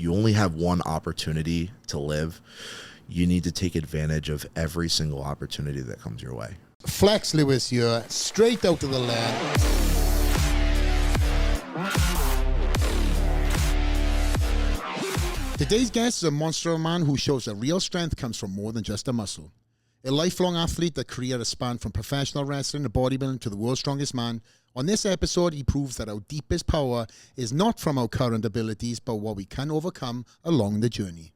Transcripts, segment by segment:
you only have one opportunity to live. You need to take advantage of every single opportunity that comes your way. Flex Lewis here, straight out of the lair. Today's guest is a monster of a man who shows that real strength comes from more than just a muscle. A lifelong athlete that career has spanned from professional wrestling to bodybuilding to the world's strongest man. On this episode, he proves that our deepest power is not from our current abilities, but what we can overcome along the journey.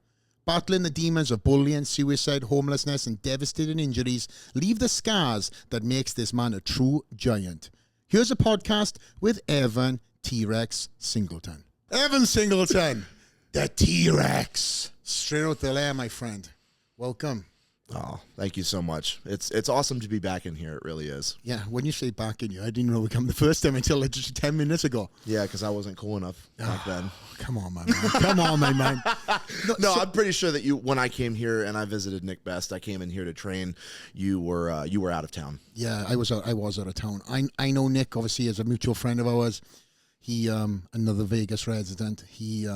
Battling the demons of bullying, suicide, homelessness, and devastating injuries leave the scars that makes this man a true giant. Here's a podcast with Evan T-Rex Singleton. Evan Singleton, the T-Rex. Straight out the lair, my friend. Welcome. Oh, thank you so much. It's awesome to be back in here. It really is. Yeah, when you say back in here, I didn't know we come the first time until just 10 minutes ago. Yeah, because I wasn't cool enough back then. Come on, my man. Come on, my man. No, I'm pretty sure that when I came here and I visited Nick Best, I came in here to train. You were out of town. Yeah, I was out of town. I know Nick, obviously, as a mutual friend of ours. He, another Vegas resident, he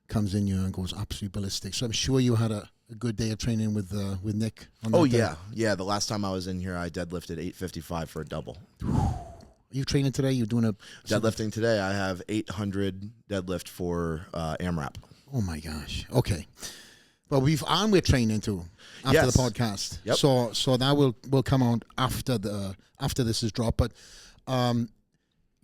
comes in here and goes absolutely ballistic. So I'm sure you had a good day of training with Nick. Oh, yeah. Yeah, the last time I was in here, I deadlifted 855 for a double. Are you training today? You're doing deadlifting today. I have 800 deadlift for AMRAP. Oh, my gosh. Okay. Well, we're training too after the podcast. Yep. So that will come out after this is dropped. But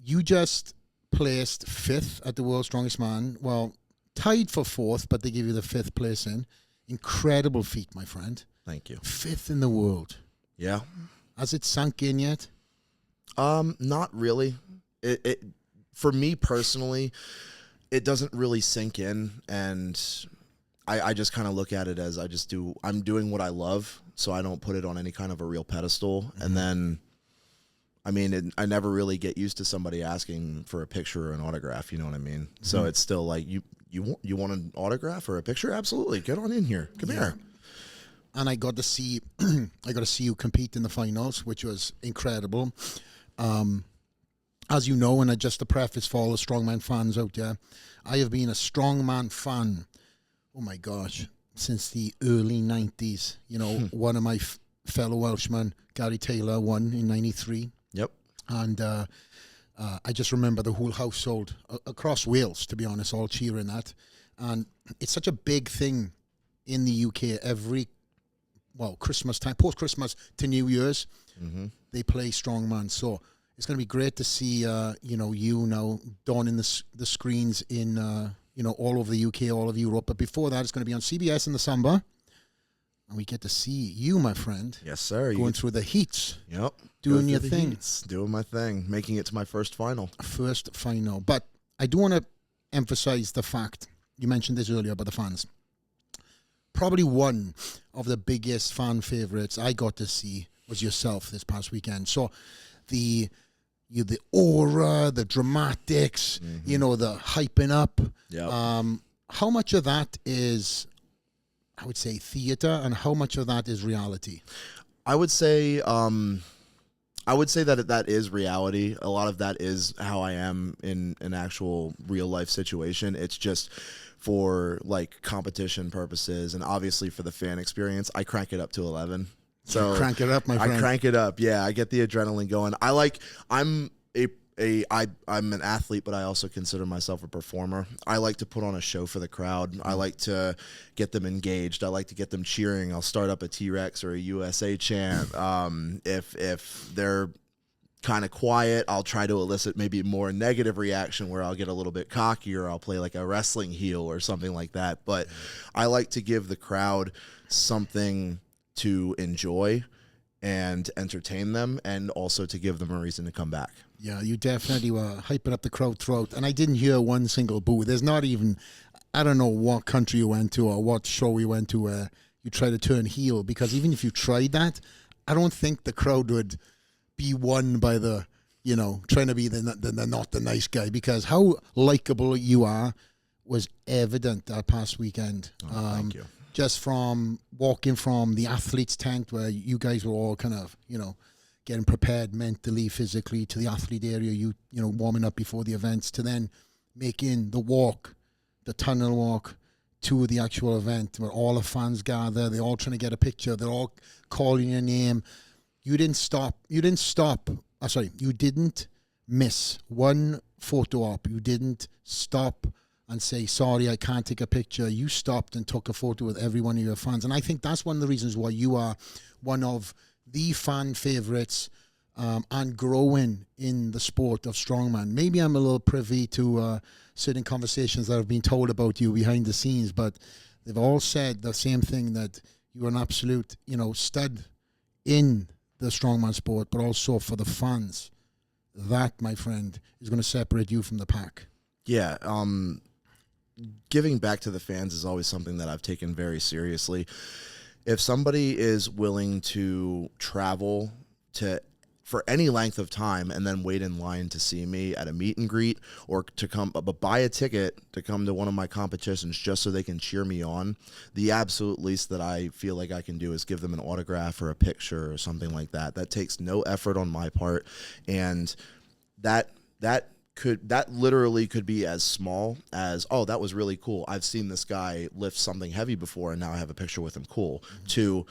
you just placed 5th at the World's Strongest Man. Well, tied for 4th, but they give you the 5th place in. Incredible feat, my friend. Thank you. 5th in the world. Yeah. Has it sunk in yet? Not really. It for me personally, it doesn't really sink in, and I just kind of look at it as I'm doing what I love, so I don't put it on any kind of a real pedestal. Mm-hmm. And then, I mean, I never really get used to somebody asking for a picture or an autograph. You know what I mean? Mm-hmm. So it's still like you want an autograph or a picture? Absolutely. Get on in here. Come here. And I got to see you compete in the finals, which was incredible. As you know, and just to preface for all the strongman fans out there, I have been a strongman fan, oh my gosh, since the early 90s. You know, one of my fellow Welshmen, Gary Taylor, won in 93. Yep. And I just remember the whole household across Wales, to be honest, all cheering that. And it's such a big thing in the UK Christmas time, post-Christmas to New Year's, they play strongman. So it's going to be great to see, you now donning the screens in, all over the UK, all of Europe. But before that, it's going to be on CBS in the summer. And we get to see you, my friend. Yes, sir. Going through the heats. Yep. Doing your thing. Heats, doing my thing. Making it to my first final. First final. But I do want to emphasize the fact, you mentioned this earlier about the fans. Probably one of the biggest fan favorites I got to see was yourself this past weekend. So the aura, the dramatics, the hyping up. Yep. How much of that is, I would say, theater, and how much of that is reality? I would say that is reality. A lot of that is how I am in an actual real life situation. It's just for like competition purposes, and obviously for the fan experience, I crank it up to 11. So you crank it up, my friend. I crank it up. Yeah, I get the adrenaline going. I'm an athlete, but I also consider myself a performer. I like to put on a show for the crowd. I like to get them engaged. I like to get them cheering. I'll start up a T-Rex or a USA chant. If they're kind of quiet, I'll try to elicit maybe more negative reaction where I'll get a little bit cocky, or I'll play like a wrestling heel or something like that. But I like to give the crowd something to enjoy and entertain them, and also to give them a reason to come back. Yeah, you definitely were hyping up the crowd throughout, and I didn't hear one single boo. There's not even, I don't know what country you went to or what show you went to where you try to turn heel, because even if you tried that, I don't think the crowd would be won by the, trying to be the not the nice guy, because how likable you are was evident that past weekend. Thank you. Just from walking from the athlete's tent where you guys were all kind of, getting prepared mentally, physically, to the athlete area, warming up before the events, to then making the walk the tunnel walk to the actual event where all the fans gather, they're all trying to get a picture, they're all calling your name. You didn't miss one photo op. You didn't stop and say, sorry, I can't take a picture. You stopped and took a photo with every one of your fans. And I think that's one of the reasons why you are one of the fan favorites and growing in the sport of strongman. Maybe I'm a little privy to certain conversations that have been told about you behind the scenes, but they've all said the same thing, that you're an absolute, stud in the strongman sport, but also for the fans. That, my friend, is going to separate you from the pack. Yeah, giving back to the fans is always something that I've taken very seriously. If somebody is willing to travel for any length of time and then wait in line to see me at a meet and greet, or to come but buy a ticket to come to one of my competitions just so they can cheer me on, the absolute least that I feel like I can do is give them an autograph or a picture or something like that. That takes no effort on my part, and that literally could be as small as, oh, that was really cool, I've seen this guy lift something heavy before and now I have a picture with him, cool, to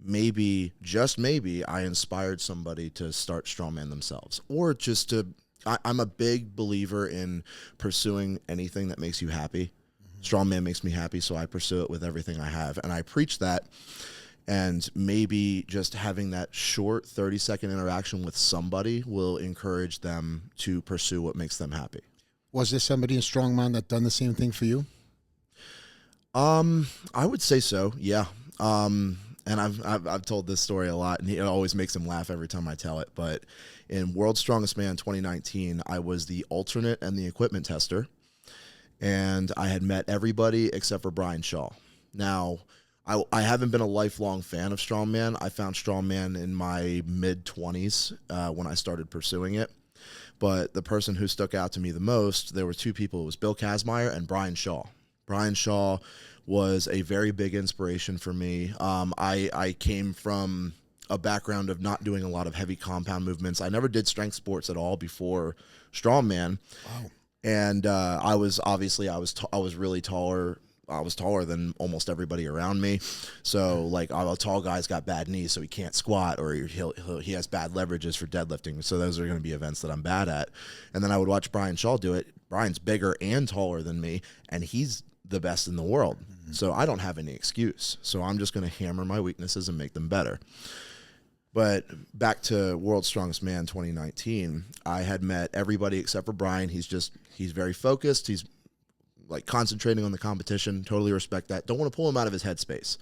maybe, just maybe, I inspired somebody to start strongman themselves, or just to, I'm a big believer in pursuing anything that makes you happy. Strongman makes me happy, so I pursue it with everything I have, and I preach that. And maybe just having that short 30-second interaction with somebody will encourage them to pursue what makes them happy. Was there somebody in strongman that done the same thing for you? I would say so, yeah. And I've told this story a lot, and it always makes him laugh every time I tell it. But in World's Strongest Man 2019, I was the alternate and the equipment tester, and I had met everybody except for Brian Shaw. Now, I haven't been a lifelong fan of strongman. I found strongman in my mid-20s when I started pursuing it. But the person who stuck out to me the most, there were two people. It was Bill Kazmaier and Brian Shaw. Brian Shaw was a very big inspiration for me. I came from a background of not doing a lot of heavy compound movements. I never did strength sports at all before strongman. Wow. And I was really taller. I was taller than almost everybody around me. So, like, a tall guy's got bad knees, so he can't squat, or he has bad leverages for deadlifting. So those are going to be events that I'm bad at. And then I would watch Brian Shaw do it. Brian's bigger and taller than me, and he's the best in the world. So I don't have any excuse. So I'm just going to hammer my weaknesses and make them better. But back to World's Strongest Man 2019, I had met everybody except for Brian. He's very focused. He's like concentrating on the competition. Totally respect that. Don't want to pull him out of his headspace.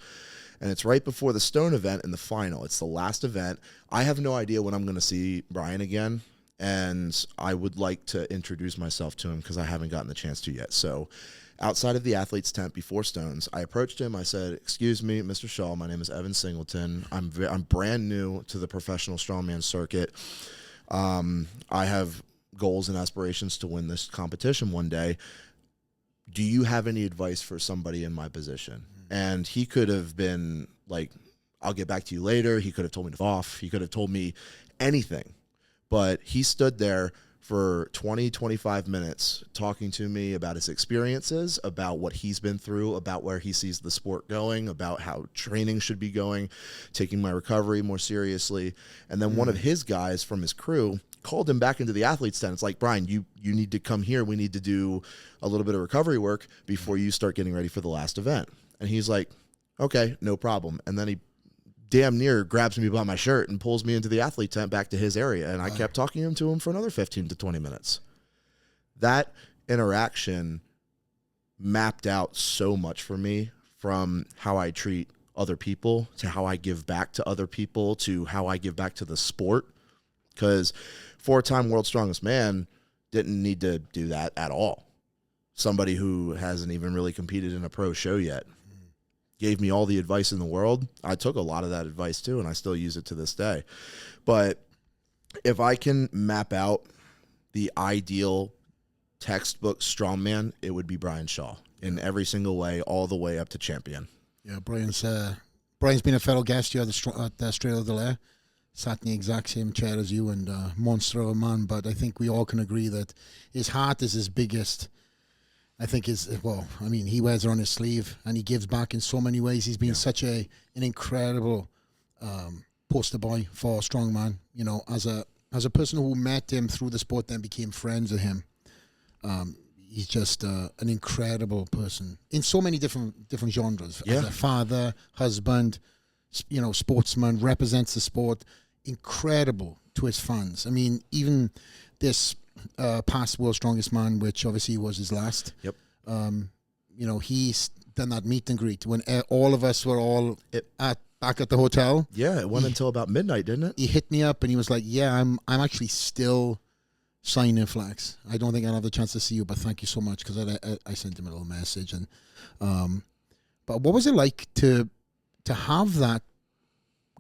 And it's right before the stone event in the final. It's the last event. I have no idea when I'm going to see Brian again, and I would like to introduce myself to him because I haven't gotten the chance to yet. So outside of the athlete's tent before stones, I approached him. I said, "Excuse me, Mr. Shaw, my name is Evan Singleton. I'm brand new to the professional strongman circuit. I have goals and aspirations to win this competition one day. Do you have any advice for somebody in my position?" And he could have been like, "I'll get back to you later." He could have told me to off. He could have told me anything. But he stood there for 20, 25 minutes talking to me about his experiences, about what he's been through, about where he sees the sport going, about how training should be going, taking my recovery more seriously. And then one of his guys from his crew called him back into the athlete's tent. It's like, "Brian, you need to come here. We need to do a little bit of recovery work before you start getting ready for the last event." And he's like, "Okay, no problem." And then he damn near grabs me by my shirt and pulls me into the athlete tent back to his area. And I kept talking to him for another 15 to 20 minutes. That interaction mapped out so much for me, from how I treat other people to how I give back to other people to how I give back to the sport. Because 4-time World's Strongest Man didn't need to do that at all. Somebody who hasn't even really competed in a pro show yet gave me all the advice in the world. I took a lot of that advice too, and I still use it to this day. But if I can map out the ideal textbook strongman, it would be Brian Shaw in every single way, all the way up to champion. Yeah, Brian's been a fellow guest here at Straight Outta The Lair. Sat in the exact same chair as you, and monster of a man. But I think we all can agree that his heart is his biggest I think he wears it on his sleeve, and he gives back in so many ways. He's been such an incredible poster boy for strongman. You know, as a person who met him through the sport, then became friends with him. He's just an incredible person in so many different genres. Yeah. As a father, husband, you know, sportsman, represents the sport. Incredible to his fans. I mean, even this past World's Strongest Man, which obviously was his last. Yep. You know, he's done that meet and greet when all of us were all back at the hotel. Yeah, it went until about midnight, didn't it? He hit me up and he was like, "Yeah, I'm actually still signing flags. I don't think I'll have the chance to see you, but thank you so much," because I sent him a little message. And but what was it like to have that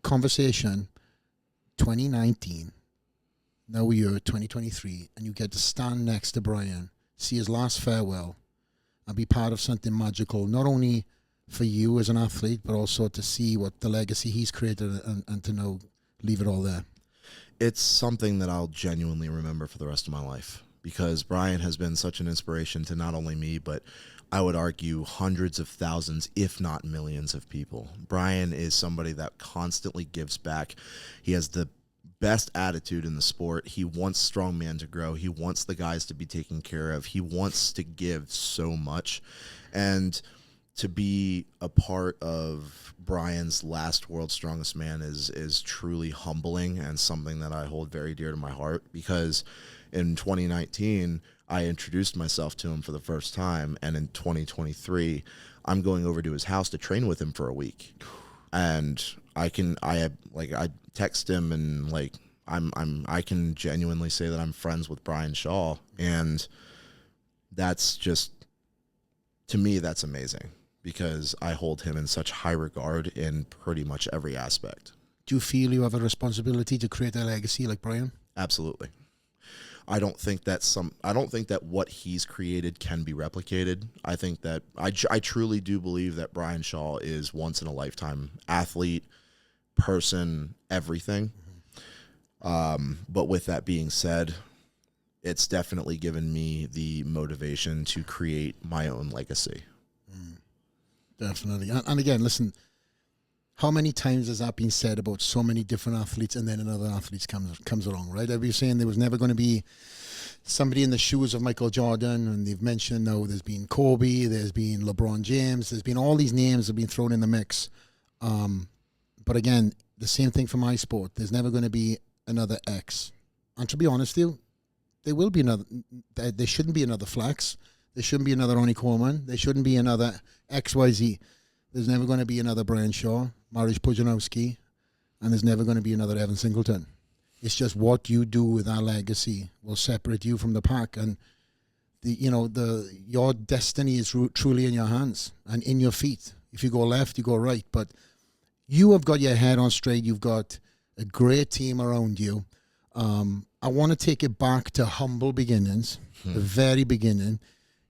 conversation? 2019. Now we're 2023, and you get to stand next to Brian, see his last farewell, and be part of something magical, not only for you as an athlete, but also to see what the legacy he's created and to know, leave it all there. It's something that I'll genuinely remember for the rest of my life, because Brian has been such an inspiration to not only me, but I would argue hundreds of thousands, if not millions of people. Brian is somebody that constantly gives back. He has the best attitude in the sport. He wants strongman to grow. He wants the guys to be taken care of. He wants to give so much. And to be a part of Brian's last World's Strongest Man is truly humbling, and something that I hold very dear to my heart, because in 2019, I introduced myself to him for the first time, and in 2023, I'm going over to his house to train with him for a week. And I text him, and like I can genuinely say that I'm friends with Brian Shaw, and that's just, to me, that's amazing, because I hold him in such high regard in pretty much every aspect. Do you feel you have a responsibility to create a legacy like Brian? Absolutely. I don't think that what he's created can be replicated. I think that I truly do believe that Brian Shaw is once in a lifetime athlete, person, everything. But with that being said, it's definitely given me the motivation to create my own legacy. Definitely. And again, listen, how many times has that been said about so many different athletes, and then another athlete comes along, right? I've been saying there was never going to be somebody in the shoes of Michael Jordan, and they've mentioned now there's been Kobe, there's been LeBron James, there's been all these names that have been thrown in the mix. But again, the same thing for my sport. There's never going to be another X. And to be honest with you, there shouldn't be another Flex. There shouldn't be another Ronnie Coleman. There shouldn't be another XYZ. There's never going to be another Brian Shaw, Mariusz Pudzianowski, and there's never going to be another Evan Singleton. It's just what you do with that legacy will separate you from the pack, and your destiny is truly in your hands and in your feet. If you go left, you go right, but you have got your head on straight. You've got a great team around you. I want to take it back to humble beginnings, the very beginning.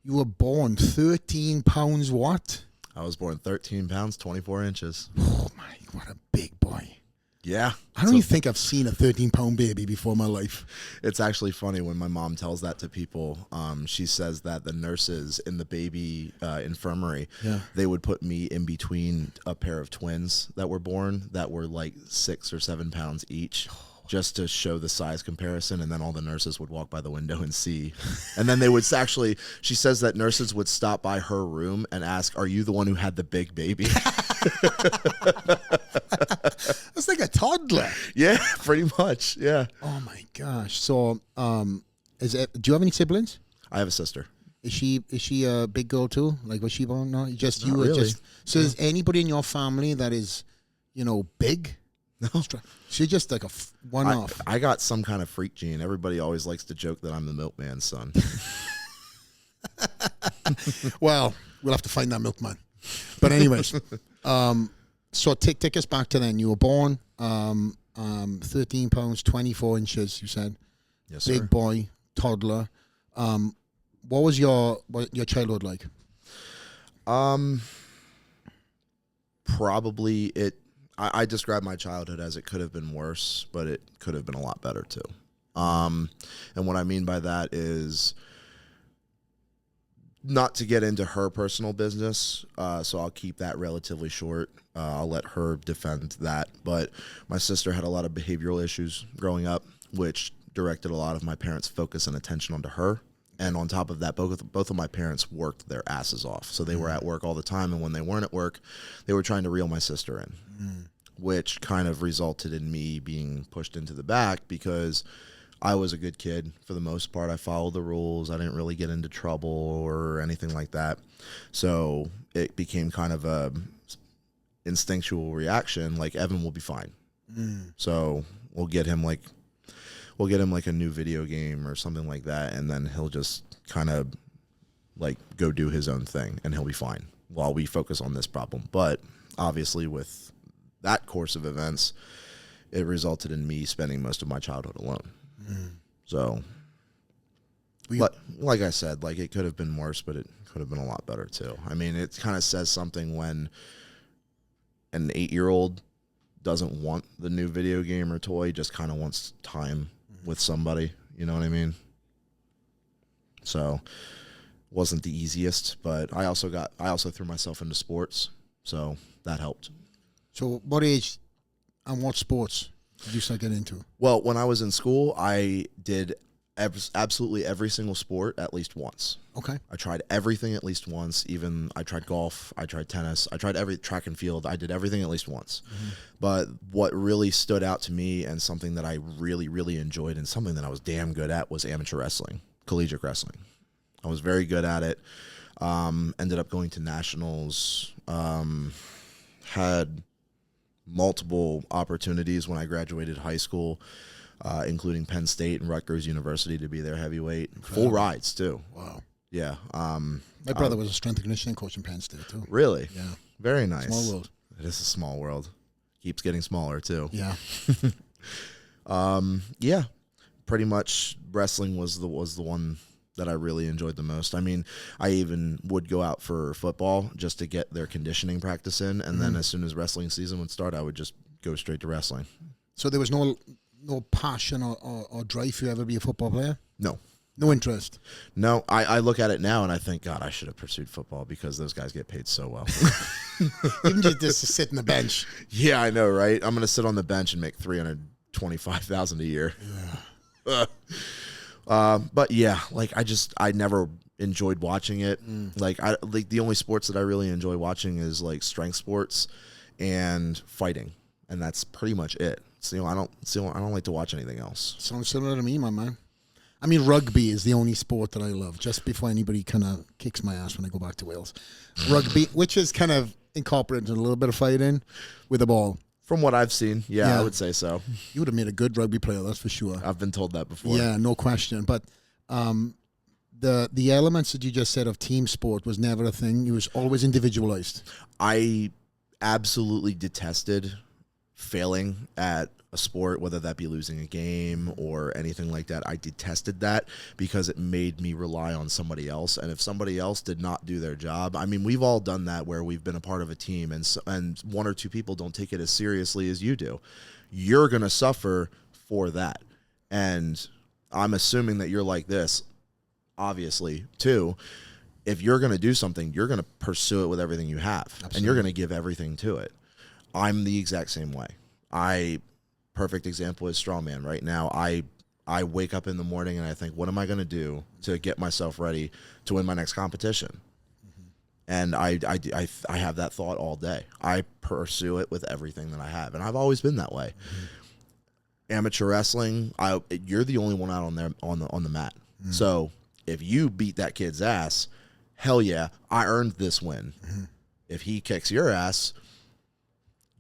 You were born 13 pounds what? I was born 13 pounds, 24 inches. Oh, my, what a big boy. Yeah. I don't even think I've seen a 13-pound baby before in my life. It's actually funny when my mom tells that to people. She says that the nurses in the baby infirmary, they would put me in between a pair of twins that were born that were like 6 or 7 pounds each, just to show the size comparison, and then all the nurses would walk by the window and see. And then they would actually, she says that nurses would stop by her room and ask, "Are you the one who had the big baby?" That's like a toddler. Yeah, pretty much, yeah. Oh, my gosh. So, do you have any siblings? I have a sister. Is she a big girl too? Like, was she born? No, just Not you. really. So, is anybody in your family that is, big? No. She's just like a one-off. I got some kind of freak gene. Everybody always likes to joke that I'm the milkman's son. Well, we'll have to find that milkman. But anyways, so take us back to then. You were born 13 pounds, 24 inches, you said. Yes, sir. Big boy, toddler. What was your childhood like? Probably it. I describe my childhood as it could have been worse, but it could have been a lot better too. And what I mean by that is not to get into her personal business, so I'll keep that relatively short. I'll let her defend that. But my sister had a lot of behavioral issues growing up, which directed a lot of my parents' focus and attention onto her. And on top of that, both of my parents worked their asses off. So they were at work all the time, and when they weren't at work, they were trying to reel my sister in, which kind of resulted in me being pushed into the back because I was a good kid for the most part. I followed the rules. I didn't really get into trouble or anything like that. So it became kind of a instinctual reaction, like Evan will be fine. So we'll get him like a new video game or something like that, and then he'll just kind of like go do his own thing and he'll be fine while we focus on this problem. But obviously with that course of events, it resulted in me spending most of my childhood alone. So, but like I said, like it could have been worse, but it could have been a lot better too. I mean, it kind of says something when an 8-year-old doesn't want the new video game or toy, just kind of wants time with somebody. You know what I mean? So, wasn't the easiest, but I also threw myself into sports, so that helped. So, what age and what sports did you start getting into? Well, when I was in school, I did absolutely every single sport at least once. Okay. I tried everything at least once. Even I tried golf, I tried tennis, I tried every track and field. I did everything at least once. But what really stood out to me and something that I really, really enjoyed and something that I was damn good at was amateur wrestling, collegiate wrestling. I was very good at it. Ended up going to nationals. Had multiple opportunities when I graduated high school, including Penn State and Rutgers University to be their heavyweight. Full rides, too. Wow. Yeah. My brother was a strength and conditioning coach in Penn State, too. Really? Yeah. Very nice. Small world. It is a small world. Keeps getting smaller, too. Yeah. Yeah. Pretty much wrestling was the one that I really enjoyed the most. I mean, I even would go out for football just to get their conditioning practice in, and then as soon as wrestling season would start, I would just go straight to wrestling. So there was no passion or drive for you ever to be a football player? No. No interest? No, I look at it now and I think, God, I should have pursued football because those guys get paid so well. Even just to sit on the bench. Yeah, I know, right? I'm going to sit on the bench and make $325,000 a year. Yeah. But yeah, like I never enjoyed watching it. Like the only sports that I really enjoy watching is like strength sports and fighting, and that's pretty much it. So I don't like to watch anything else. Sounds similar to me, my man. I mean, rugby is the only sport that I love. Just before anybody kind of kicks my ass when I go back to Wales, rugby, which is kind of incorporated a little bit of fighting with a ball. From what I've seen, yeah, I would say so. You would have made a good rugby player, that's for sure. I've been told that before. Yeah, no question. But the elements that you just said of team sport was never a thing. It was always individualized. I absolutely detested failing at a sport, whether that be losing a game or anything like that. I detested that because it made me rely on somebody else. And if somebody else did not do their job, I mean, we've all done that where we've been a part of a team and one or two people don't take it as seriously as you do. You're going to suffer for that. And I'm assuming that you're like this, obviously, too. If you're going to do something, you're going to pursue it with everything you have. Absolutely. And you're going to give everything to it. I'm the exact same way. Perfect example is strongman. Right now, I wake up in the morning and I think, what am I going to do to get myself ready to win my next competition? And I have that thought all day. I pursue it with everything that I have, and I've always been that way. Amateur wrestling, you're the only one out on there on the mat. So if you beat that kid's ass, hell yeah, I earned this win. If he kicks your ass,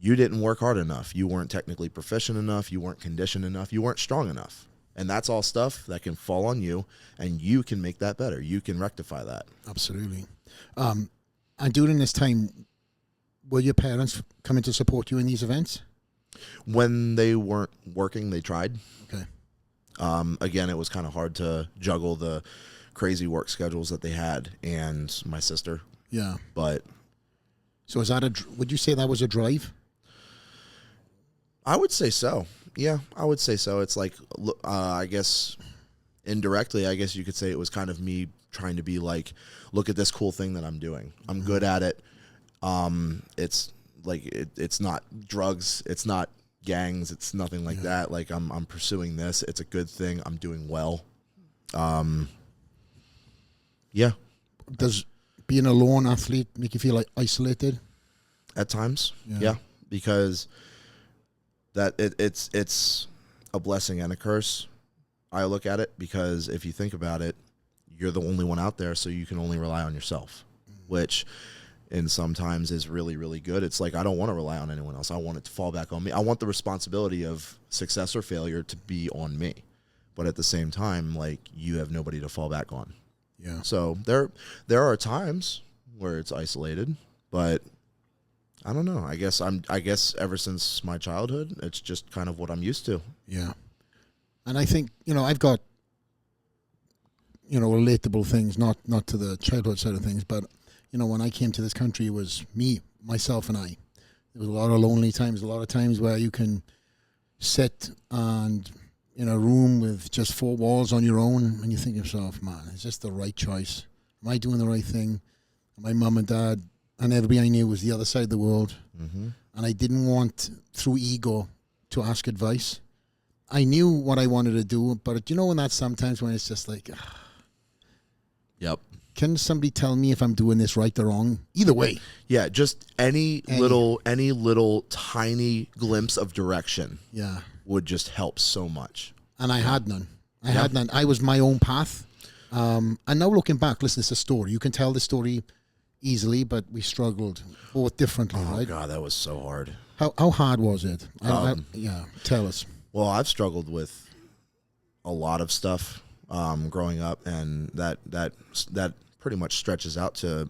you didn't work hard enough. You weren't technically proficient enough. You weren't conditioned enough. You weren't strong enough. And that's all stuff that can fall on you, and you can make that better. You can rectify that. Absolutely. And during this time, were your parents coming to support you in these events? When they weren't working, they tried. Okay. Again, it was kind of hard to juggle the crazy work schedules that they had and my sister. Yeah. But so would you say that was a drive? I would say so. Yeah, I would say so. It's like, I guess, indirectly, I guess you could say it was kind of me trying to be like, look at this cool thing that I'm doing. I'm good at it. It's like it's not drugs, it's not gangs, it's nothing like that. Like I'm pursuing this. It's a good thing. I'm doing well. Yeah. Does being a lone athlete make you feel like isolated? At times, yeah, because it's a blessing and a curse. I look at it because if you think about it, you're the only one out there, so you can only rely on yourself, which in sometimes is really, really good. It's like I don't want to rely on anyone else. I want it to fall back on me. I want the responsibility of success or failure to be on me, but at the same time, like you have nobody to fall back on. Yeah. So there are times where it's isolated, but I don't know. I guess ever since my childhood, it's just kind of what I'm used to. Yeah. And I think, I've got, relatable things, not to the childhood side of things, but, when I came to this country, it was me, myself, and I. There was a lot of lonely times, a lot of times where you can sit and in a room with just four walls on your own, and you think to yourself, man, is this the right choice? Am I doing the right thing? My mum and dad and everybody I knew was the other side of the world. Mm-hmm. And I didn't want, through ego, to ask advice. I knew what I wanted to do, but when that's sometimes when it's just like, yep. Can somebody tell me if I'm doing this right or wrong? Either way. Yeah, just any little tiny glimpse of direction. Yeah. Would just help so much. And I had none. I had none. I was my own path. And now looking back, listen, it's a story. You can tell the story easily, but we struggled both differently, right? Oh, God, that was so hard. How hard was it? Tell us. Well, I've struggled with a lot of stuff growing up, and that pretty much stretches out to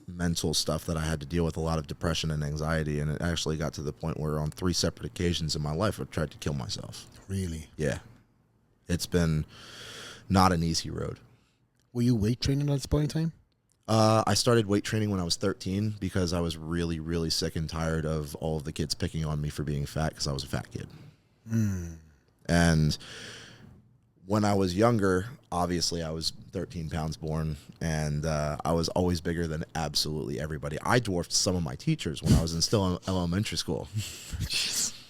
mental stuff that I had to deal with, a lot of depression and anxiety, and it actually got to the point where on 3 separate occasions in my life I tried to kill myself. Really? Yeah. It's been not an easy road. Were you weight training at this point in time? I started weight training when I was 13 because I was really, really sick and tired of all of the kids picking on me for being fat because I was a fat kid. And when I was younger, obviously I was 13 pounds born, and I was always bigger than absolutely everybody. I dwarfed some of my teachers when I was still in elementary school.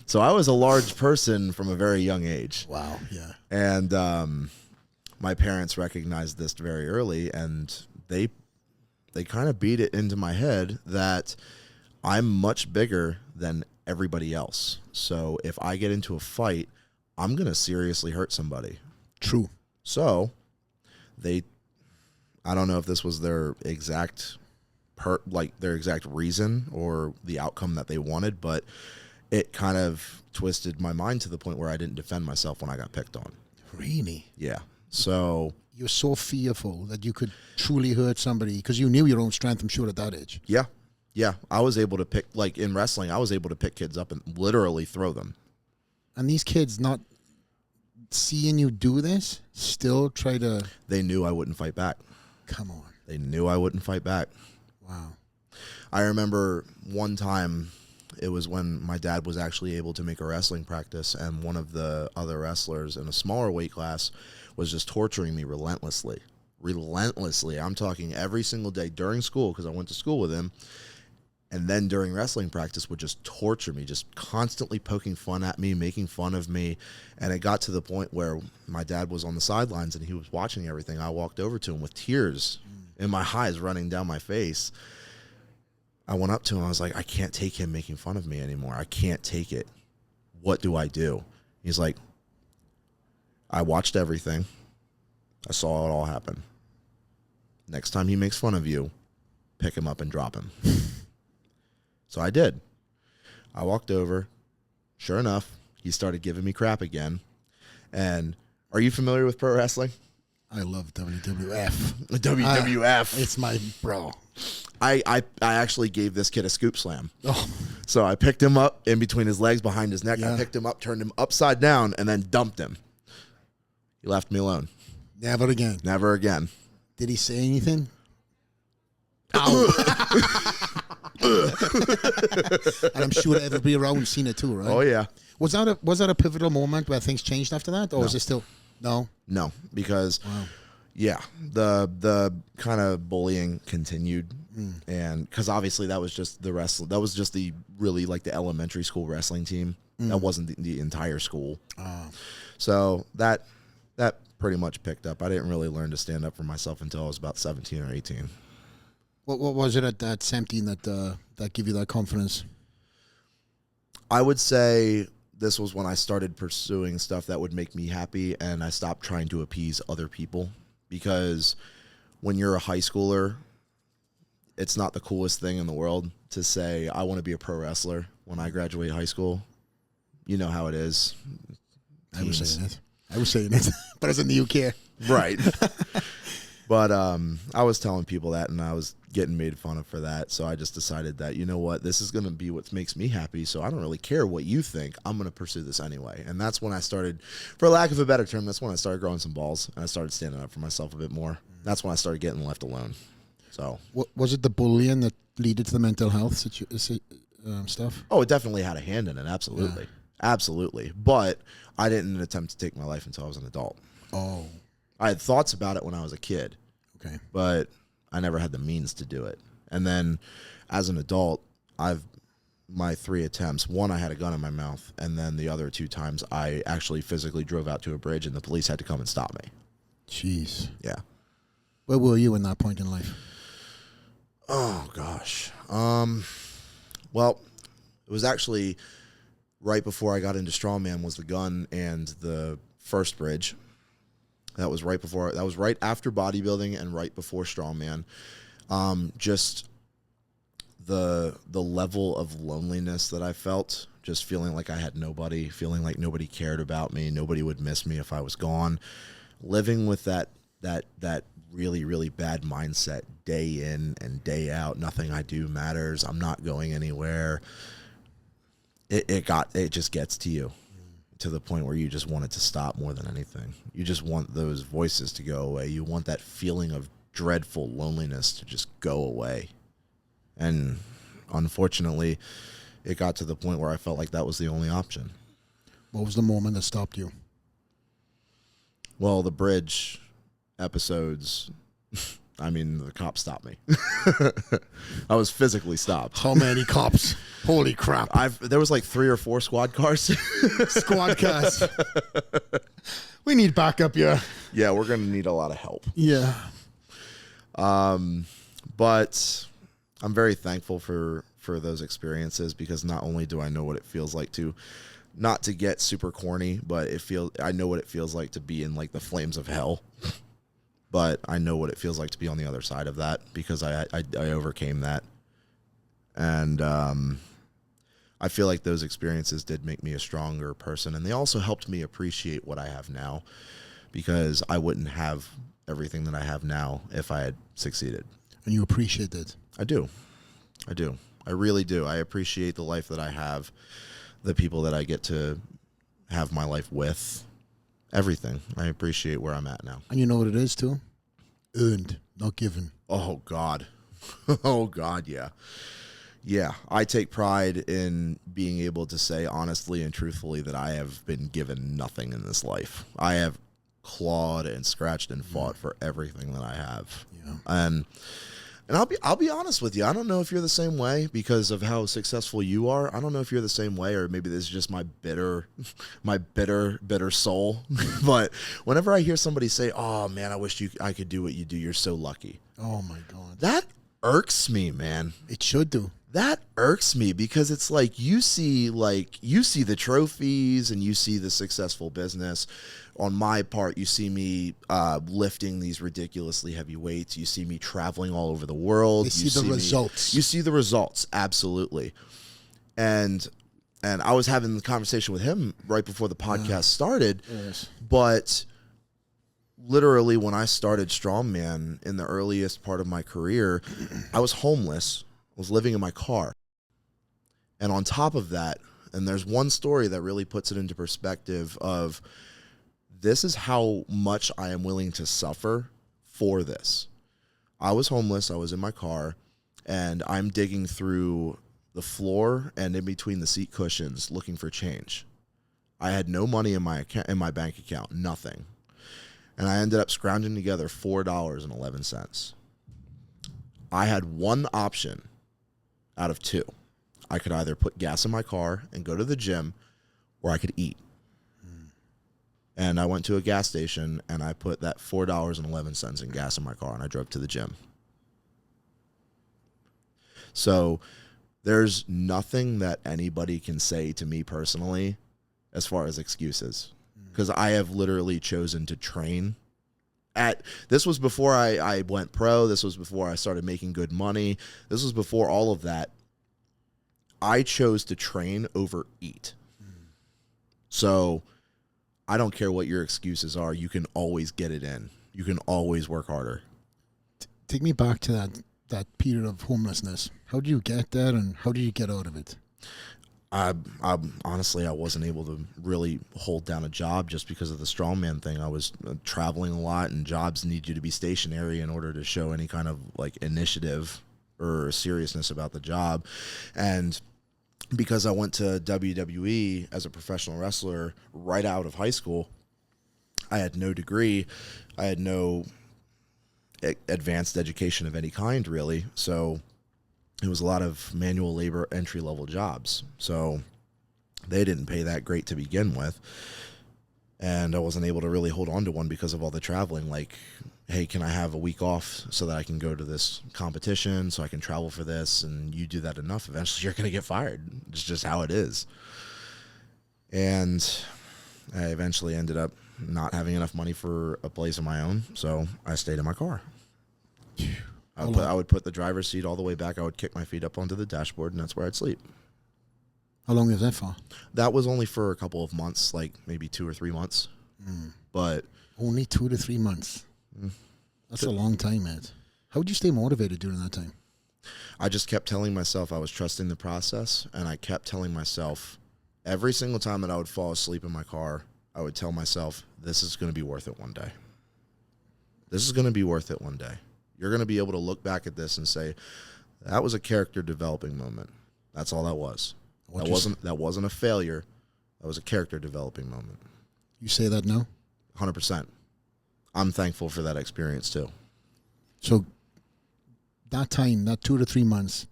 So I was a large person from a very young age. Wow, yeah. And my parents recognized this very early, and they kind of beat it into my head that I'm much bigger than everybody else. So if I get into a fight, I'm going to seriously hurt somebody. True. So I don't know if this was their exact reason or the outcome that they wanted, but it kind of twisted my mind to the point where I didn't defend myself when I got picked on. Really? Yeah. So you're so fearful that you could truly hurt somebody because you knew your own strength, I'm sure, at that age. Yeah. Yeah. I was able to pick, like in wrestling, I was able to pick kids up and literally throw them. And these kids not seeing you do this still try to... They knew I wouldn't fight back. Come on. They knew I wouldn't fight back. Wow. I remember one time, it was when my dad was actually able to make a wrestling practice, and one of the other wrestlers in a smaller weight class was just torturing me relentlessly. I'm talking every single day during school, because I went to school with him, and then during wrestling practice would just torture me, just constantly poking fun at me, making fun of me. And it got to the point where my dad was on the sidelines and he was watching everything. I walked over to him with tears in my eyes running down my face. I went up to him. I was like, I can't take him making fun of me anymore. I can't take it. What do I do? He's like, I watched everything. I saw it all happen. Next time he makes fun of you, pick him up and drop him. So I did. I walked over. Sure enough, he started giving me crap again. And are you familiar with pro wrestling? I love WWF. WWF. It's my bro. I actually gave this kid a scoop slam. Oh. So I picked him up in between his legs, behind his neck. Yeah. I picked him up, turned him upside down, and then dumped him. He left me alone. Never again. Never again. Did he say anything? Ow. And I'm sure everybody around seen it too, right? Oh yeah. Was that a pivotal moment where things changed after that, or was it still no? No, because Yeah, the kind of bullying continued, and because obviously that was just the wrestling. That was just the really like the elementary school wrestling team. That wasn't the entire school. So that pretty much picked up. I didn't really learn to stand up for myself until I was about 17 or 18. What was it at that 17 that gave you that confidence? I would say this was when I started pursuing stuff that would make me happy, and I stopped trying to appease other people. Because when you're a high schooler, it's not the coolest thing in the world to say, I want to be a pro wrestler when I graduate high school. You know how it is. I was saying it, but as in the UK. Right. But I was telling people that, and I was getting made fun of for that. So I just decided that, you know what, this is going to be what makes me happy. So I don't really care what you think. I'm going to pursue this anyway. And that's when I started, for lack of a better term, that's when I started growing some balls, and I started standing up for myself a bit more. That's when I started getting left alone. So was it the bullying that led to the mental health stuff? Oh, it definitely had a hand in it. Absolutely. Yeah. Absolutely. But I didn't attempt to take my life until I was an adult. Oh. I had thoughts about it when I was a kid. Okay. But I never had the means to do it. And then as an adult, my 3 attempts, one, I had a gun in my mouth, and then the other 2 times I actually physically drove out to a bridge and the police had to come and stop me. Jeez. Yeah. Where were you in that point in life? Oh gosh. Well, it was actually right before I got into strongman was the gun and the first bridge. That was right after bodybuilding and right before strongman. Just the level of loneliness that I felt, just feeling like I had nobody, feeling like nobody cared about me, nobody would miss me if I was gone. Living with that really, really bad mindset day in and day out. Nothing I do matters. I'm not going anywhere. It just gets to you. To the point where you just want it to stop more than anything. You just want those voices to go away. You want that feeling of dreadful loneliness to just go away. And unfortunately, it got to the point where I felt like that was the only option. What was the moment that stopped you? Well, the bridge episodes, I mean, the cops stopped me. I was physically stopped. How many cops? Holy crap. There was like 3 or 4 squad cars. Squad cars. We need backup, yeah. Yeah, we're going to need a lot of help. Yeah. But I'm very thankful for those experiences, because not only do I know what it feels like to, not to get super corny, but I know what it feels like to be in like the flames of hell. But I know what it feels like to be on the other side of that, because I overcame that. And I feel like those experiences did make me a stronger person. And they also helped me appreciate what I have now, because I wouldn't have everything that I have now if I had succeeded. And you appreciate it? I do. I really do. I appreciate the life that I have, the people that I get to have my life with. Everything. I appreciate where I'm at now. And you know what it is too? Earned, not given. Oh, God. Oh, God, yeah. Yeah, I take pride in being able to say honestly and truthfully that I have been given nothing in this life. I have clawed and scratched and fought for everything that I have. Yeah. And I'll be honest with you. I don't know if you're the same way because of how successful you are. I don't know if you're the same way, or maybe this is just my bitter soul. But whenever I hear somebody say, "Oh man, I wish I could do what you do. You're so lucky." Oh my God. That irks me, man. It should do. That irks me, because it's like you see the trophies and you see the successful business. On my part, you see me lifting these ridiculously heavy weights. You see me traveling all over the world. You see the results. You see the results, absolutely. And I was having the conversation with him right before the podcast started. Yes. But literally, when I started Strongman in the earliest part of my career, I was homeless. I was living in my car. And on top of that, and there's one story that really puts it into perspective of, this is how much I am willing to suffer for this. I was homeless. I was in my car, and I'm digging through the floor and in between the seat cushions looking for change. I had no money in my bank account, nothing. and I ended up scrounging together $4.11. I had one option out of two. I could either put gas in my car and go to the gym, or I could eat. And I went to a gas station, and I put that $4.11 in gas in my car, and I drove to the gym. So there's nothing that anybody can say to me personally as far as excuses, because I have literally chosen to train. This was before I went pro. This was before I started making good money. This was before all of that. I chose to train over eat. So I don't care what your excuses are. You can always get it in. You can always work harder. Take me back to that period of homelessness. How did you get there, and how did you get out of it? I honestly, I wasn't able to really hold down a job just because of the strongman thing. I was traveling a lot, and jobs need you to be stationary in order to show any kind of like initiative or seriousness about the job. And because I went to WWE as a professional wrestler right out of high school, I had no degree. I had no advanced education of any kind, really. So it was a lot of manual labor, entry-level jobs. So they didn't pay that great to begin with. And I wasn't able to really hold on to one because of all the traveling. Like, hey, can I have a week off so that I can go to this competition, so I can travel for this? And you do that enough, eventually you're going to get fired. It's just how it is. And I eventually ended up not having enough money for a place of my own, so I stayed in my car. I would put the driver's seat all the way back. I would kick my feet up onto the dashboard, and that's where I'd sleep. How long was that for? That was only for a couple of months, like maybe 2 or 3 months. But only 2 to 3 months. That's a long time, man. How would you stay motivated during that time? I just kept telling myself I was trusting the process, and I kept telling myself every single time that I would fall asleep in my car, I would tell myself, this is going to be worth it one day. This is going to be worth it one day. You're going to be able to look back at this and say, that was a character developing moment. That's all that was. That wasn't a failure. That was a character developing moment. You say that now? 100%. I'm thankful for that experience too. So that time, that 2 to 3 months,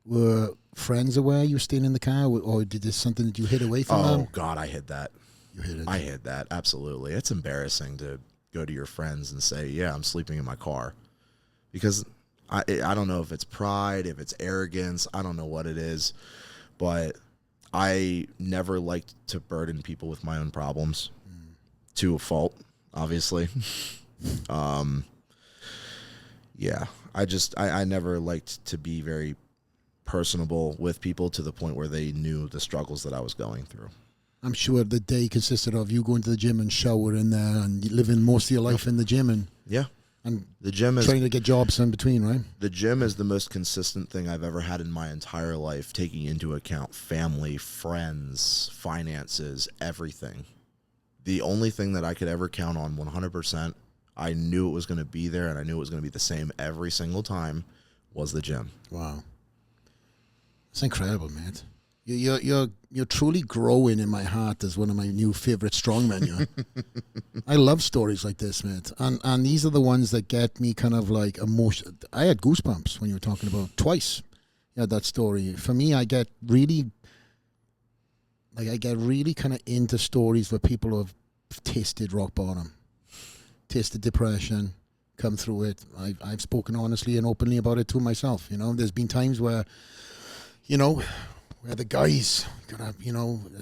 were friends aware you were staying in the car, or did this something that you hid away from them? Oh God, I hid that. You hid it. I hid that. Absolutely. It's embarrassing to go to your friends and say, yeah, I'm sleeping in my car. Because I don't know if it's pride, if it's arrogance, I don't know what it is, but I never liked to burden people with my own problems to a fault, obviously. Yeah, I never liked to be very personable with people to the point where they knew the struggles that I was going through. I'm sure the day consisted of you going to the gym and shower in there and living most of your life in the gym and the gym is trying to get jobs in between, right? The gym is the most consistent thing I've ever had in my entire life, taking into account family, friends, finances, everything. The only thing that I could ever count on 100%, I knew it was going to be there, and I knew it was going to be the same every single time, was the gym. Wow. It's incredible, man. You're truly growing in my heart as one of my new favorite strongmen. I love stories like this, man. And these are the ones that get me kind of like emotional. I had goosebumps when you were talking about twice. You had that story. For me, I get really kind of into stories where people have tasted rock bottom, tasted depression, come through it. I've spoken honestly and openly about it to myself. You know, there's been times where, where the guys,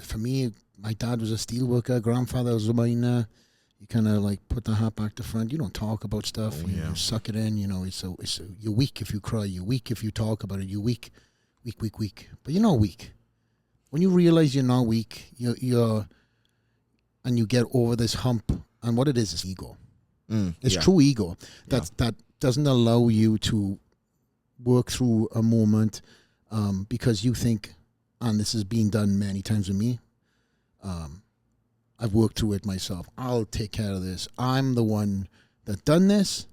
for me, my dad was a steel worker, grandfather was a miner. You kind of like put the hat back to front. You don't talk about stuff. You suck it in. You're weak if you cry. You're weak if you talk about it. You're weak. But you're not weak. When you realize you're not weak, and you get over this hump, and what it is ego. It's true ego that doesn't allow you to work through a moment because you think, and this has been done many times with me, I've worked through it myself. I'll take care of this. I'm the one that done this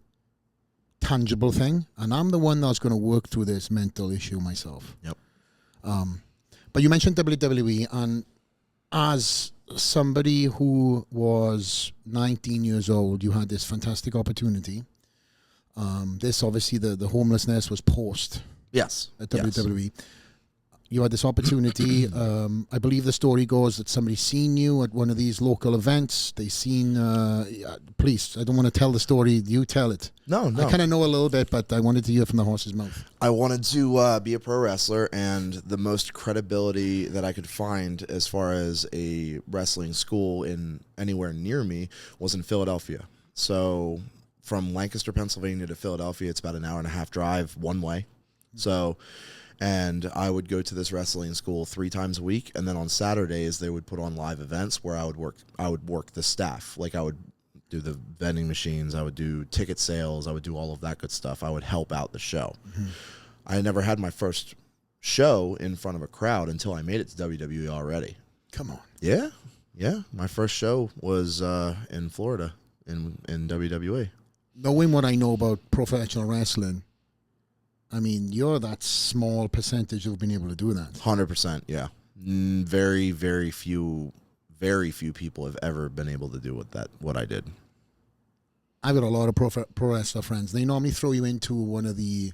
tangible thing, and I'm the one that's going to work through this mental issue myself. Yep. But you mentioned WWE, and as somebody who was 19 years old, you had this fantastic opportunity. This obviously the homelessness was post Yes. at Yes. WWE. You had this opportunity. I believe the story goes that somebody seen you at one of these local events. They seen, please, I don't want to tell the story. You tell it. No. I kind of know a little bit, but I wanted to hear from the horse's mouth. I wanted to be a pro wrestler, and the most credibility that I could find as far as a wrestling school in anywhere near me was in Philadelphia. So from Lancaster, Pennsylvania to Philadelphia, it's about an hour and a half drive one way. So, and I would go to this wrestling school 3 times a week, and then on Saturdays they would put on live events where I would work the staff. Like, I would do the vending machines, I would do ticket sales, I would do all of that good stuff. I would help out the show. Mm-hmm. I never had my first show in front of a crowd until I made it to WWE already. Come on. Yeah. My first show was in Florida in WWE. Knowing what I know about professional wrestling, I mean, you're that small percentage who've been able to do that. 100%, yeah. Very, very few people have ever been able to do what I did. I've got a lot of pro wrestler friends. They normally throw you into one of the,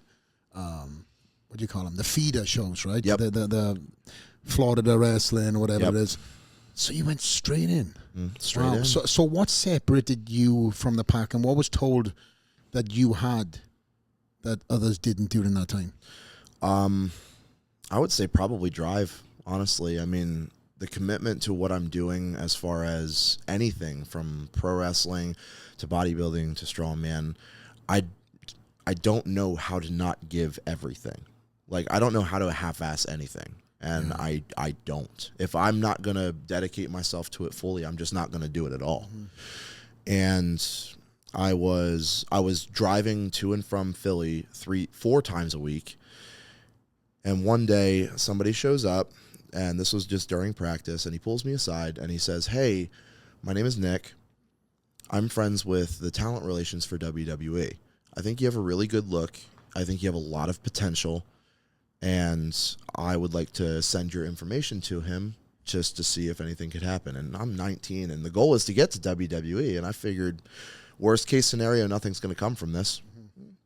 what do you call them? The feeder shows, right? Yep. The Florida wrestling or whatever Yep. it is. So you went straight in. Straight in. So what separated you from the pack, and what was told that you had that others didn't during that time? I would say probably drive, honestly. I mean, the commitment to what I'm doing as far as anything from pro wrestling to bodybuilding to strongman, I don't know how to not give everything. Like, I don't know how to half-ass anything. And I don't. If I'm not going to dedicate myself to it fully, I'm just not going to do it at all. Mm-hmm. And I was driving to and from Philly 3-4 times a week. And one day somebody shows up, and this was just during practice, and he pulls me aside and he says, "Hey, my name is Nick. I'm friends with the talent relations for WWE. I think you have a really good look. I think you have a lot of potential. And I would like to send your information to him just to see if anything could happen." And I'm 19, and the goal is to get to WWE. And I figured, worst case scenario, nothing's going to come from this.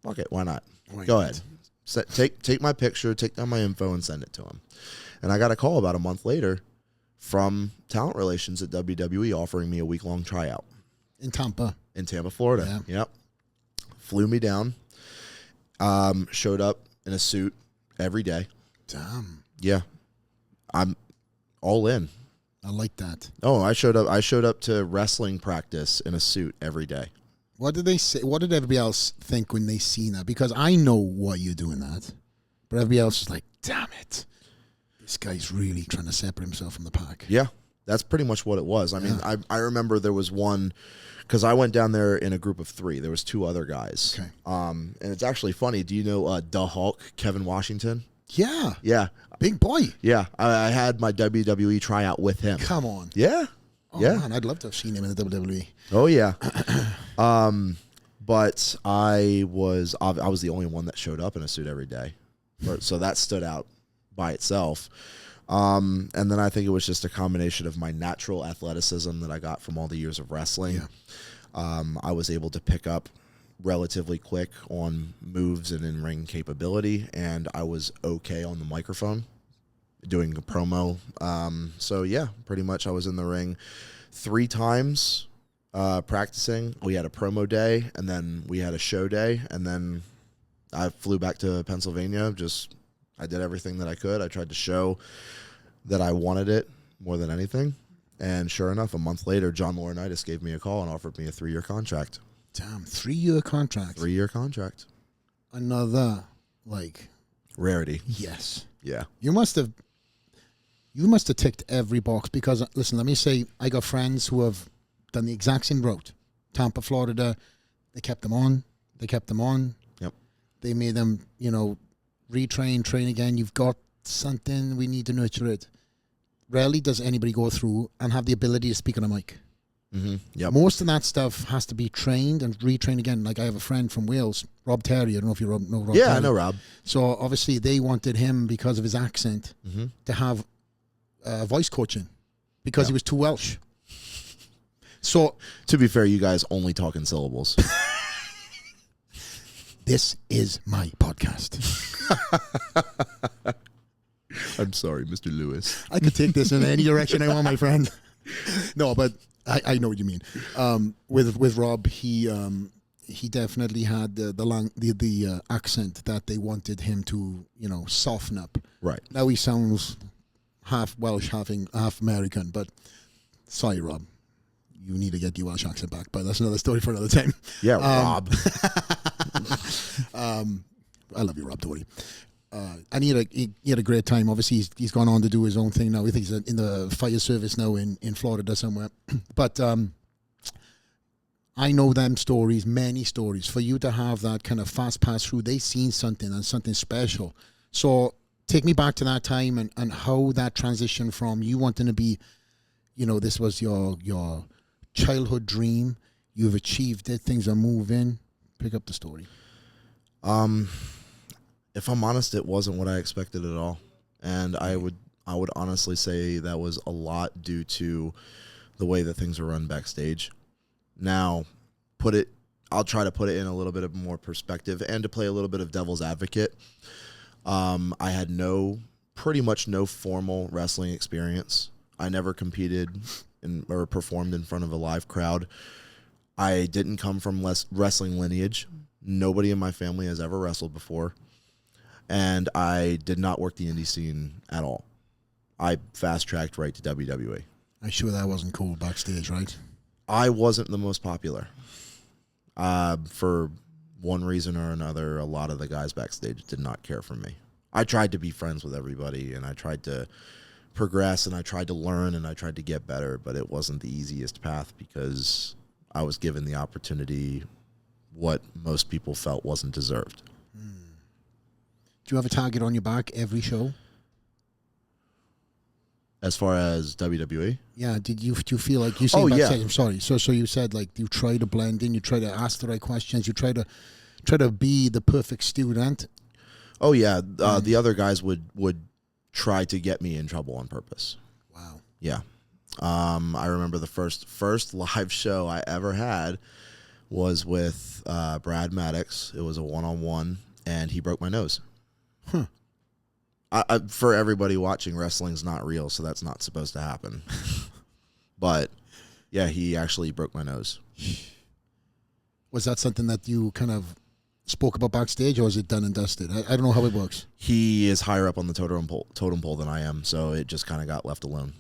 Fuck it, why not? Go ahead. Take my picture, take down my info, and send it to him. And I got a call about a month later from talent relations at WWE offering me a week-long tryout. In Tampa, Florida. Yeah. Yep. Flew me down. Showed up in a suit every day. Damn. Yeah. I'm all in. I like that. Oh, I showed up to wrestling practice in a suit every day. What did they say? What did everybody else think when they seen that? Because I know why you're doing that, but everybody else is like, "Damn it, this guy's really trying to separate himself from the pack." Yeah, that's pretty much what it was. I mean, I remember there was one, because I went down there in a group of 3. There was 2 other guys. Okay. And it's actually funny. Do you know the Hulk, Kevin Washington? Yeah. Yeah. Big boy. Yeah. I had my WWE tryout with him. Come on. Yeah. Oh, yeah. Man, I'd love to have seen him in the WWE. Oh yeah. But I was the only one that showed up in a suit every day, so that stood out by itself. And then I think it was just a combination of my natural athleticism that I got from all the years of wrestling. Yeah. I was able to pick up relatively quick on moves and in-ring capability, and I was okay on the microphone doing a promo. So yeah, pretty much I was in the ring 3 times practicing. We had a promo day, and then we had a show day, and then I flew back to Pennsylvania. I did everything that I could. I tried to show that I wanted it more than anything. And sure enough, a month later, John Laurinaitis gave me a call and offered me a 3-year contract. Damn, 3-year contract. 3-year contract. Another, rarity. Yes. Yeah. You must have ticked every box, because, listen, let me say, I got friends who have done the exact same route. Tampa, Florida, they kept them on. Yep. They made them, retrain, train again. You've got something, we need to nurture it. Rarely does anybody go through and have the ability to speak on a mic. Mm-hmm. Yep. Most of that stuff has to be trained and retrained again. Like, I have a friend from Wales, Rob Terry. I don't know if you know Rob. Yeah, Terry. I know Rob. So obviously they wanted him, because of his accent, to have voice coaching. because he was too Welsh. So, to be fair, you guys only talk in syllables. This is my podcast. I'm sorry, Mr. Lewis. I could take this in any direction I want, my friend. No, but I know what you mean. With Rob, he definitely had the accent that they wanted him to, soften up. Right. Now he sounds half Welsh, half American, but sorry, Rob. You need to get your Welsh accent back, but that's another story for another time. Yeah, Rob. I love you, Rob. Don't worry. And he had a great time. Obviously, he's gone on to do his own thing now. I think he's in the fire service now in Florida somewhere. But I know them stories, many stories. For you to have that kind of fast pass through, they seen something and something special. So take me back to that time and how that transition from you wanting to be, this was your childhood dream. You've achieved it. Things are moving. Pick up the story. If I'm honest, it wasn't what I expected at all. And I would honestly say that was a lot due to the way that things were run backstage. Now, I'll try to put it in a little bit of more perspective and to play a little bit of devil's advocate. I had pretty much no formal wrestling experience. I never competed or performed in front of a live crowd. I didn't come from wrestling lineage. Nobody in my family has ever wrestled before. And I did not work the indie scene at all. I fast-tracked right to WWE. I'm sure that wasn't cool backstage, right? I wasn't the most popular. For one reason or another, a lot of the guys backstage did not care for me. I tried to be friends with everybody, and I tried to progress, and I tried to learn, and I tried to get better, but it wasn't the easiest path because I was given the opportunity what most people felt wasn't deserved. Do you have a target on your back every show? As far as WWE? Yeah. Do you feel like you say yeah. I'm sorry. So you said like you try to blend in, you try to ask the right questions, you try to be the perfect student. Oh yeah. The other guys would try to get me in trouble on purpose. Wow. Yeah. I remember the first live show I ever had was with Brad Maddox. It was a one-on-one, and he broke my nose. Huh. For everybody watching, wrestling's not real, so that's not supposed to happen. But, yeah, he actually broke my nose. Was that something that you kind of spoke about backstage, or is it done and dusted? I don't know how it works. He is higher up on the totem pole than I am, so it just kind of got left alone.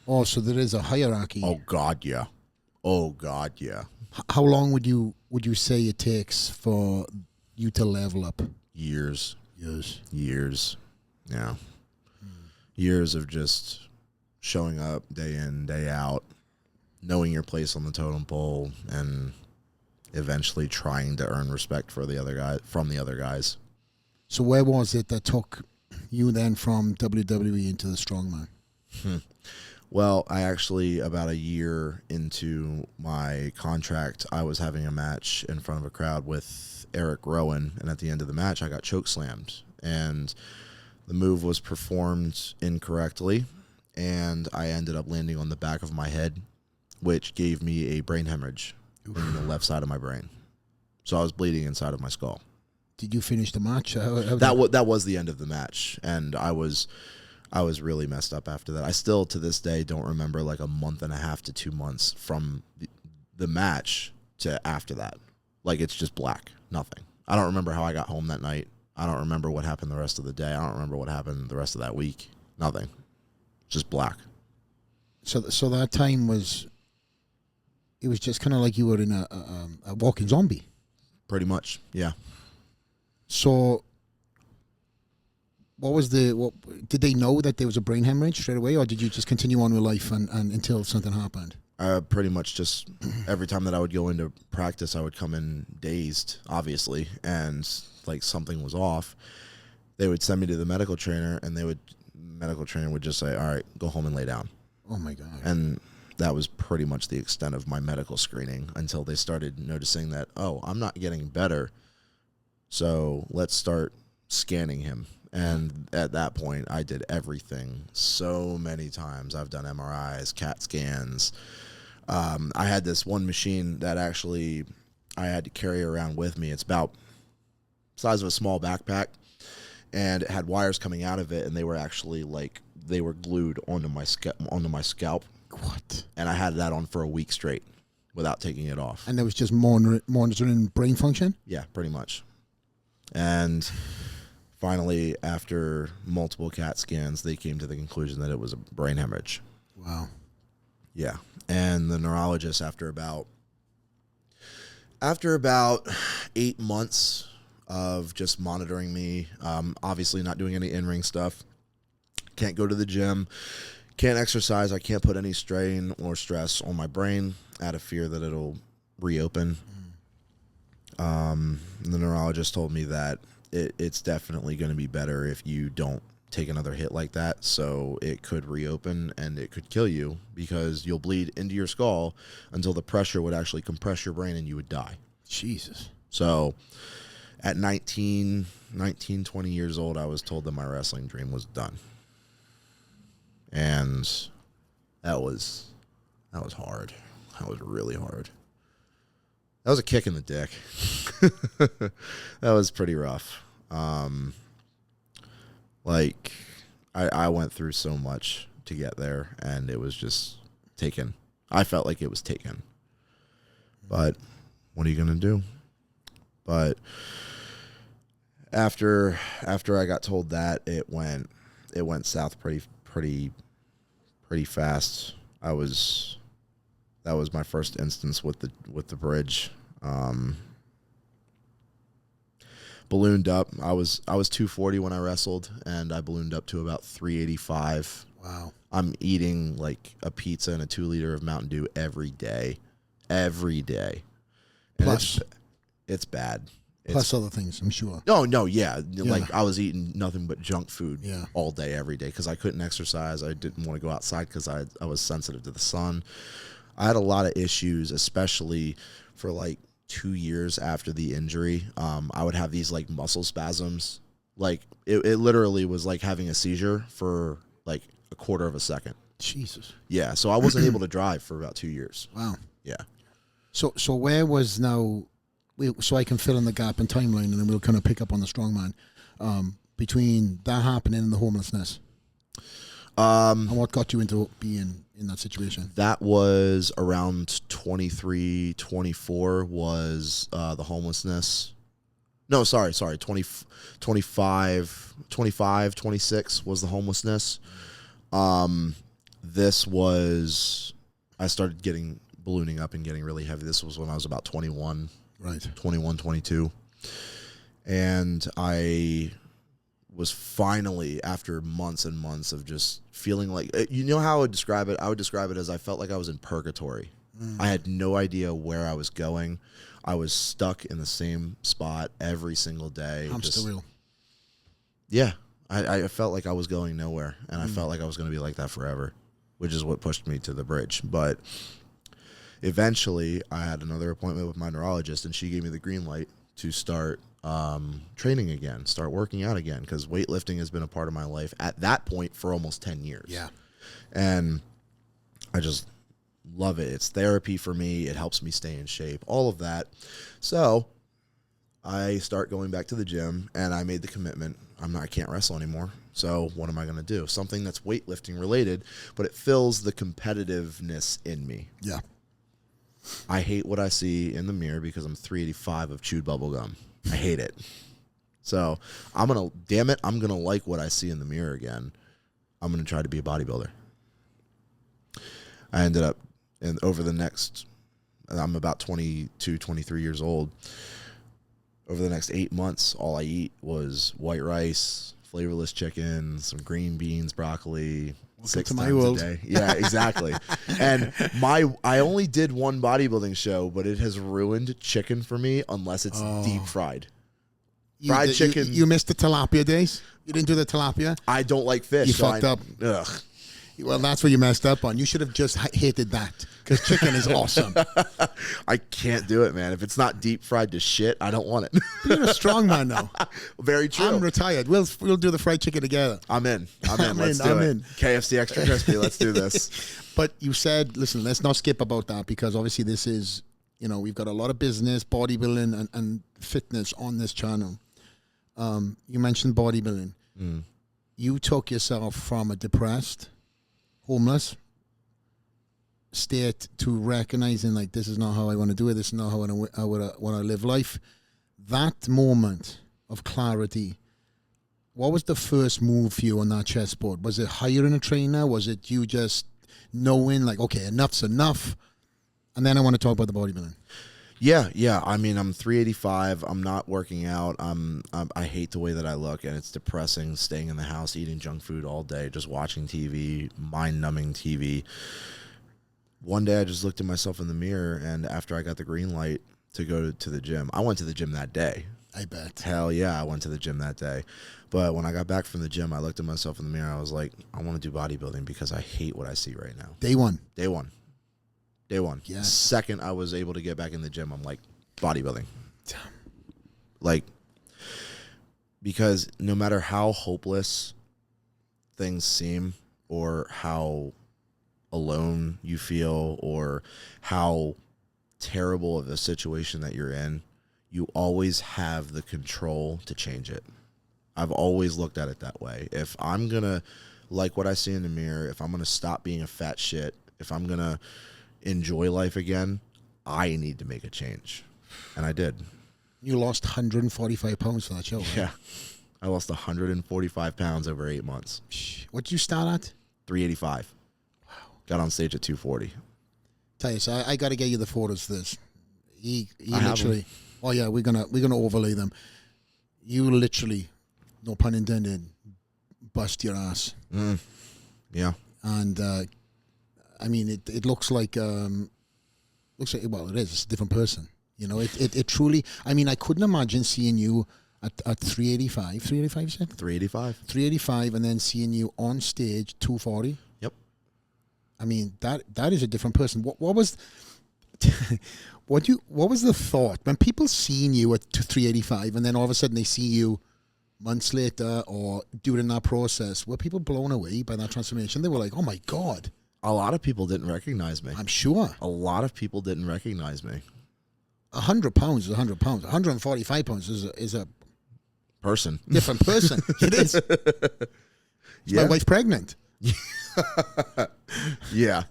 Oh, so there is a hierarchy. Oh, God, yeah. Oh, God, yeah. How long would you say it takes for you to level up? Years. Years. Yeah. Years of just showing up day in, day out, knowing your place on the totem pole, and eventually trying to earn respect from the other guys. So where was it that took you then from WWE into the strongman? Well, I actually, about a year into my contract, I was having a match in front of a crowd with Eric Rowan, and at the end of the match, I got chokeslammed, and the move was performed incorrectly, and I ended up landing on the back of my head, which gave me a brain hemorrhage in the left side of my brain. So I was bleeding inside of my skull. Did you finish the match? That was the end of the match, and I was really messed up after that. I still, to this day, don't remember like a month and a half to 2 months from the match to after that. Like, it's just black. Nothing. I don't remember how I got home that night. I don't remember what happened the rest of the day. I don't remember what happened the rest of that week. Nothing. Just black. So that time was, it was just kind of like you were in a walking zombie. Pretty much, yeah. So what did they know that there was a brain hemorrhage straight away, or did you just continue on with life and until something happened? Pretty much just every time that I would go into practice, I would come in dazed, obviously, and like something was off. They would send me to the medical trainer, and medical trainer would just say, "All right, go home and lay down." Oh my God. And that was pretty much the extent of my medical screening until they started noticing that, oh, I'm not getting better, so let's start scanning him. And at that point, I did everything so many times. I've done MRIs, CAT scans. I had this one machine that actually I had to carry around with me. It's about the size of a small backpack, and it had wires coming out of it, and they were actually they were glued onto my scalp. What? And I had that on for a week straight without taking it off. And it was just monitoring brain function? Yeah, pretty much. And finally, after multiple CAT scans, they came to the conclusion that it was a brain hemorrhage. Wow. Yeah. And the neurologist, after about 8 months of just monitoring me, obviously not doing any in-ring stuff, can't go to the gym, can't exercise, I can't put any strain or stress on my brain out of fear that it'll reopen. The neurologist told me that it's definitely going to be better if you don't take another hit like that, so it could reopen and it could kill you because you'll bleed into your skull until the pressure would actually compress your brain and you would die. Jesus. So at 19, 20 years old, I was told that my wrestling dream was done. And that was hard. That was really hard. That was a kick in the dick. That was pretty rough. I went through so much to get there, and it was just taken. I felt like it was taken. But what are you going to do? But after I got told that, it went south pretty fast. That was my first instance with the bridge. Ballooned up. I was 240 when I wrestled, and I ballooned up to about 385. Wow. I'm eating like a pizza and a 2 liter of Mountain Dew every day. And Plus, it's bad. Plus other things, I'm sure. No, yeah. Like I was eating nothing but junk food all day, every day, because I couldn't exercise. I didn't want to go outside because I was sensitive to the sun. I had a lot of issues, especially for like 2 years after the injury. I would have these like muscle spasms. Like it literally was like having a seizure for like a quarter of a second. Jesus. Yeah, so I wasn't able to drive for about 2 years. Wow. Yeah. So where was now, so I can fill in the gap in timeline, and then we'll kind of pick up on the strongman, between that happening and the homelessness. And what got you into being in that situation? That was around 23, 24 was the homelessness. No, sorry, 25, 26 was the homelessness. This was, I started ballooning up and getting really heavy. This was when I was about 21. Right. 21, 22. And I was finally, after months and months of just feeling like, you know how I would describe it? I would describe it as I felt like I was in purgatory. I had no idea where I was going. I was stuck in the same spot every single day. Hamster wheel. Yeah. I felt like I was going nowhere, and I felt like I was going to be like that forever, which is what pushed me to the bridge. But eventually, I had another appointment with my neurologist, and she gave me the green light to start training again, start working out again, because weightlifting has been a part of my life at that point for almost 10 years. Yeah. And I just love it. It's therapy for me. It helps me stay in shape, all of that. So I start going back to the gym, and I made the commitment. I can't wrestle anymore. So what am I going to do? Something that's weightlifting related, but it fills the competitiveness in me. Yeah. I hate what I see in the mirror because I'm 385 of chewed bubble gum. I hate it. So I'm going to like what I see in the mirror again. I'm going to try to be a bodybuilder. I ended up, and over the next, I'm about 22, 23 years old. Over the next 8 months, all I eat was white rice, flavorless chicken, some green beans, broccoli. Welcome 6 to my times world. a day. Yeah, exactly. And I only did one bodybuilding show, but it has ruined chicken for me unless it's deep fried. Fried chicken. You missed the tilapia days? You didn't do the tilapia? I don't like fish. You fucked up. Ugh. Well, that's what you messed up on. You should have just hated that because chicken is awesome. I can't do it, man. If it's not deep fried to shit, I don't want it. You're a strong man now. Very true. I'm retired. We'll do the fried chicken together. I'm in. Let's do it. KFC extra crispy. Let's do this. But you said, listen, let's not skip about that because obviously this is, we've got a lot of business, bodybuilding and fitness on this channel. You mentioned bodybuilding. You took yourself from a depressed, homeless state to recognizing like this is not how I want to do it. This is not how I want to live life. That moment of clarity. What was the first move for you on that chessboard? Was it hiring a trainer? Was it you just knowing like, okay, enough's enough? And then I want to talk about the bodybuilding. Yeah. I mean, I'm 385. I'm not working out. I hate the way that I look, and it's depressing staying in the house, eating junk food all day, just watching TV, mind-numbing TV. One day I just looked at myself in the mirror, and after I got the green light to go to the gym, I went to the gym that day. I bet. Hell yeah, I went to the gym that day. But when I got back from the gym, I looked at myself in the mirror. I was like, I want to do bodybuilding because I hate what I see right now. Day one. Yeah. The second I was able to get back in the gym, I'm like, bodybuilding. Like, because no matter how hopeless things seem or how alone you feel or how terrible of a situation that you're in, you always have the control to change it. I've always looked at it that way. If I'm going to like what I see in the mirror, if I'm going to stop being a fat shit, if I'm going to enjoy life again, I need to make a change. And I did. You lost 145 pounds for that show, right? Yeah. I lost 145 pounds over 8 months. What did you start at? 385. Wow. Got on stage at 240. Tell you, so I got to get you the photos of this. He I literally, oh yeah, we're gonna overlay them. You literally, no pun intended, bust your ass. Yeah. And I mean, it looks like well, it is. It's a different person. It truly. I mean, I couldn't imagine seeing you at 385. 385, you said? 385. 385, and then seeing you on stage 240. Yep. I mean, that is a different person. What was what was the thought when people seeing you at 385 and then all of a sudden they see you months later or during that process? Were people blown away by that transformation? They were like, oh my God. A lot of people didn't recognize me. I'm sure. A lot of people didn't recognize me. 100 pounds is 100 pounds. 145 pounds is a person. Different person. It is. Yeah. My wife's pregnant. Yeah.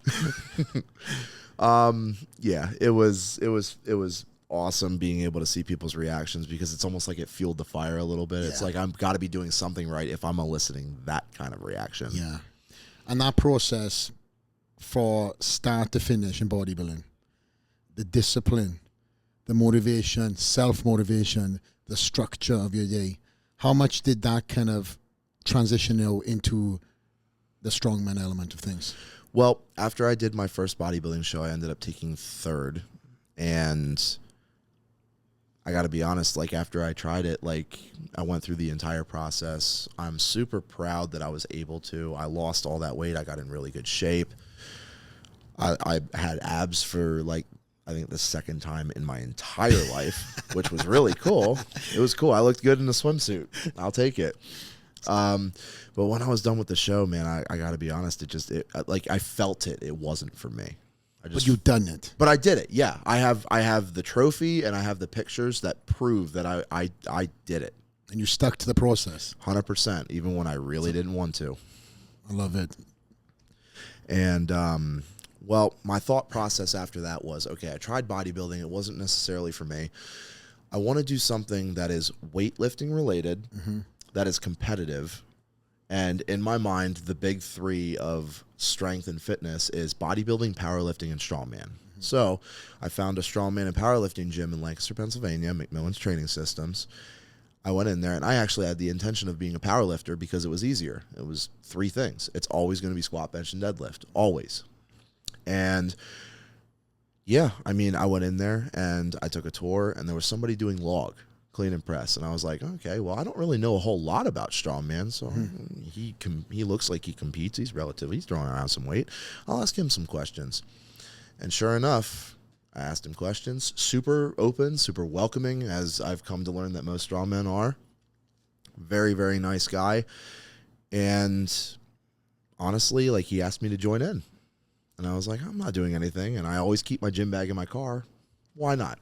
Yeah, it was awesome being able to see people's reactions because it's almost like it fueled the fire a little bit. Yeah. It's like I've got to be doing something right if I'm eliciting that kind of reaction. Yeah. And that process for start to finish in bodybuilding, the discipline, the motivation, self-motivation, the structure of your day, how much did that kind of transition you into the strongman element of things? Well, after I did my first bodybuilding show, I ended up taking third. And I got to be honest, like after I tried it, like I went through the entire process. I'm super proud that I was able to. I lost all that weight. I got in really good shape. I had abs for like, I think the second time in my entire life, which was really cool. It was cool. I looked good in a swimsuit. I'll take it. But when I was done with the show, man, I got to be honest. Like I felt it. It wasn't for me. But you've done it. But I did it. Yeah, I have the trophy and I have the pictures that prove that I did it. And you stuck to the process. 100%, even when I really didn't want to. I love it. And well, my thought process after that was, okay, I tried bodybuilding. It wasn't necessarily for me. I want to do something that is weightlifting related, that is competitive. And in my mind, the big three of strength and fitness is bodybuilding, powerlifting, and strongman. So I found a strongman and powerlifting gym in Lancaster, Pennsylvania, McMillan's Training Systems. I went in there, and I actually had the intention of being a powerlifter because it was easier. It was three things. It's always going to be squat, bench, and deadlift. Always. And yeah, I mean, I went in there, and I took a tour, and there was somebody doing log clean and press. And I was like, okay, well, I don't really know a whole lot about strongman, so he looks like he competes. He's throwing around some weight. I'll ask him some questions. And sure enough, I asked him questions. Super open, super welcoming, as I've come to learn that most strongmen are. Very, very nice guy. And honestly, like, he asked me to join in. And I was like, I'm not doing anything. And I always keep my gym bag in my car. Why not?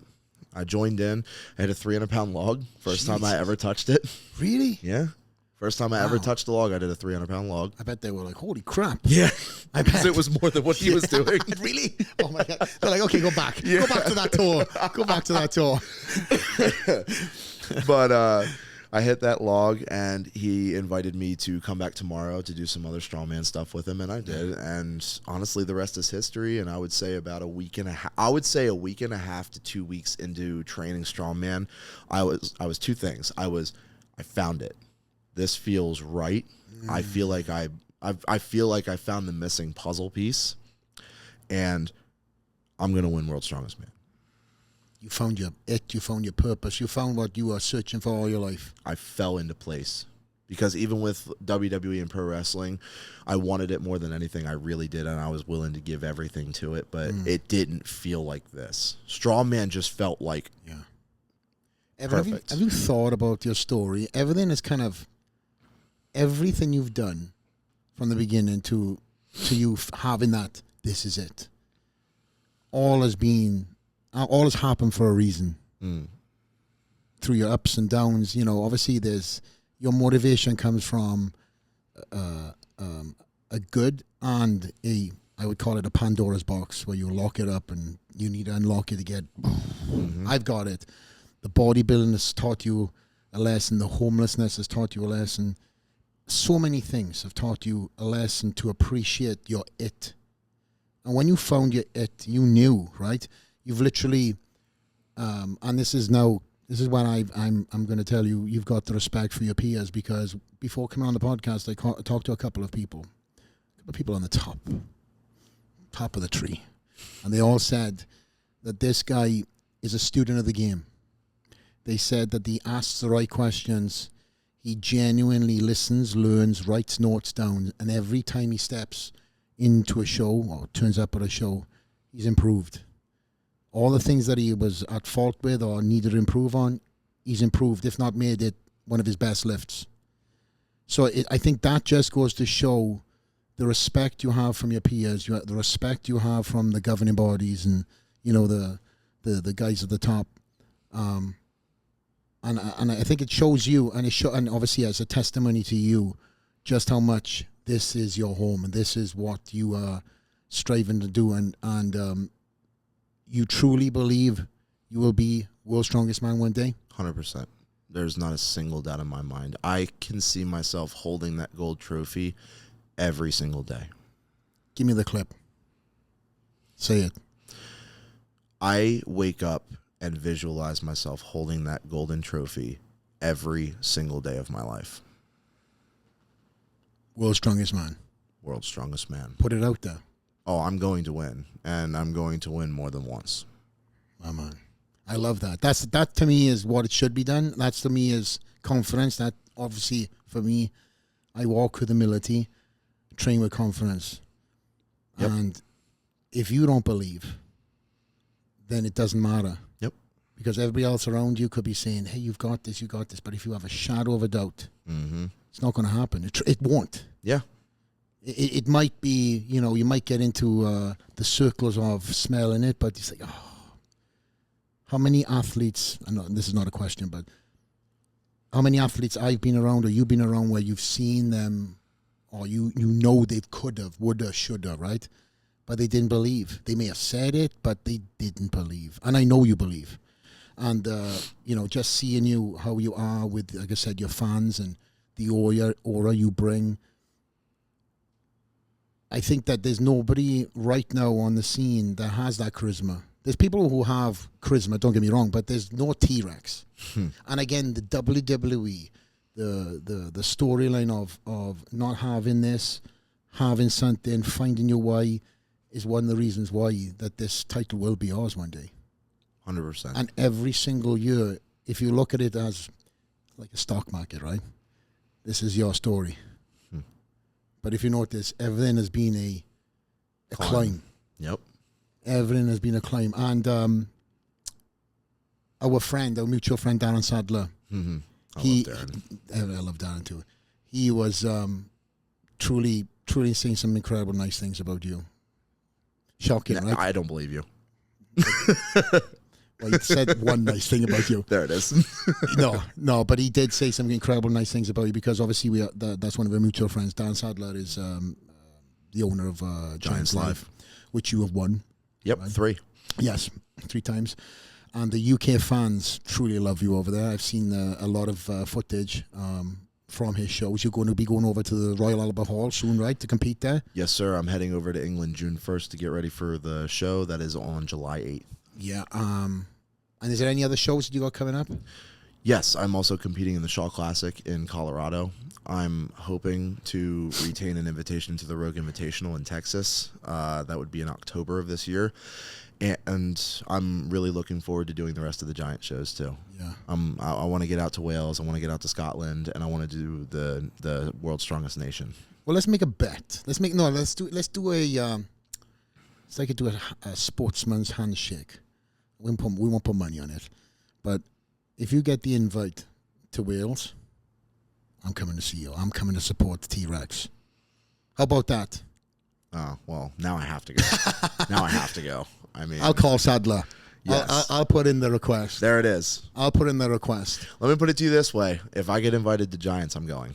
I joined in. I had a 300-pound log. First time I ever touched it. Really? Yeah. First time I ever touched a log, I did a 300-pound log. I bet they were like, holy crap. Yeah. I bet. Because it was more than what he was doing. Really? Oh, my God. They're like, okay, go back. Yeah. Go back to that tour. Go back to that tour. But I hit that log, and he invited me to come back tomorrow to do some other strongman stuff with him, and I did. And honestly, the rest is history. And I would say about a week and a half to 2 weeks into training strongman, I was two things. I found it. This feels right. I feel like I feel like I found the missing puzzle piece, and I'm gonna win World's Strongest Man. You found your you found your purpose, you found what you were searching for all your life. I fell into place, because even with WWE and pro wrestling, I wanted it more than anything. I really did, and I was willing to give everything to it, but it didn't feel like this. Strongman just felt like perfect. Have you thought about your story? Everything is kind of, everything you've done from the beginning to you having that, this is it. All has happened for a reason. Through your ups and downs, you know, obviously your motivation comes from a good and I would call it a Pandora's box, where you lock it up and you need to unlock it to get, I've got it. The bodybuilding has taught you a lesson. The homelessness has taught you a lesson. So many things have taught you a lesson to appreciate your it. And when you found your it, you knew, right? You've literally, and this is what I'm going to tell you. You've got the respect for your peers, because before coming on the podcast, I talked to a couple of people on the top of the tree, and they all said that this guy is a student of the game. They said that he asks the right questions. He genuinely listens, learns, writes notes down, and every time he steps into a show or turns up at a show, he's improved. All the things that he was at fault with or needed to improve on, he's improved, if not made it one of his best lifts. So I think that just goes to show the respect you have from your peers, the respect you have from the governing bodies, and you know the guys at the top. And I think it shows you, and obviously as a testimony to you, just how much this is your home and this is what you are striving to do, and you truly believe you will be World's Strongest Man one day? 100%. There's not a single doubt in my mind. I can see myself holding that gold trophy every single day. Give me the clip. Say it. I wake up and visualize myself holding that golden trophy every single day of my life. World's Strongest Man. World's Strongest Man. Put it out there. Oh, I'm going to win, and I'm going to win more than once. Oh, man. I love that. That to me is what it should be done. That to me is confidence. That obviously for me, I walk with humility, train with confidence. Yep. And if you don't believe, then it doesn't matter. Yep. Because everybody else around you could be saying, hey, you've got this. But if you have a shadow of a doubt, it's not going to happen. It won't. Yeah. It might be, you know, you might get into the circles of smelling it, but it's like, oh, how many athletes, I know this is not a question, but how many athletes I've been around or you've been around where you've seen them, or you know they could have, would have, should have, right? But they didn't believe. They may have said it, but they didn't believe. And I know you believe. And, you know, just seeing you, how you are with, like I said, your fans and the aura you bring, I think that there's nobody right now on the scene that has that charisma. There's people who have charisma, don't get me wrong, but there's no T-Rex. And again, the WWE, the storyline of not having this, having something, finding your way, is one of the reasons why that this title will be ours one day. 100%. And every single year, if you look at it as like a stock market, right? This is your story. But if you notice, everything has been a climb. Yep. Everything has been a climb. And our mutual friend, Darren Sadler, I love Darren too. He was truly saying some incredible nice things about you. Shocking, right? I don't believe you. Well, he said one nice thing about you. There it is. No, but he did say some incredible nice things about you because obviously that's one of our mutual friends. Dan Sadler is the owner of Giants Live, which you have won. Yep, right? 3. Yes, 3 times. And the UK fans truly love you over there. I've seen a lot of footage from his shows. You're going to be going over to the Royal Albert Hall soon, right, to compete there? Yes, sir. I'm heading over to England June 1st to get ready for the show that is on July 8th. Yeah. And is there any other shows that you got coming up? Yes, I'm also competing in the Shaw Classic in Colorado. I'm hoping to retain an invitation to the Rogue Invitational in Texas. That would be in October of this year. And I'm really looking forward to doing the rest of the Giant shows too. Yeah. I want to get out to Wales. I want to get out to Scotland, and I want to do the World's Strongest Nation. Well, let's make a bet. Let's do a. It's like a sportsman's handshake. We won't put money on it, but if you get the invite to Wales, I'm coming to see you. I'm coming to support the T-Rex. How about that? Oh, well, now I have to go. Now I have to go. I mean, I'll call Sadler. Yes. I'll put in the request. There it is. I'll put in the request. Let me put it to you this way. If I get invited to Giants, I'm going.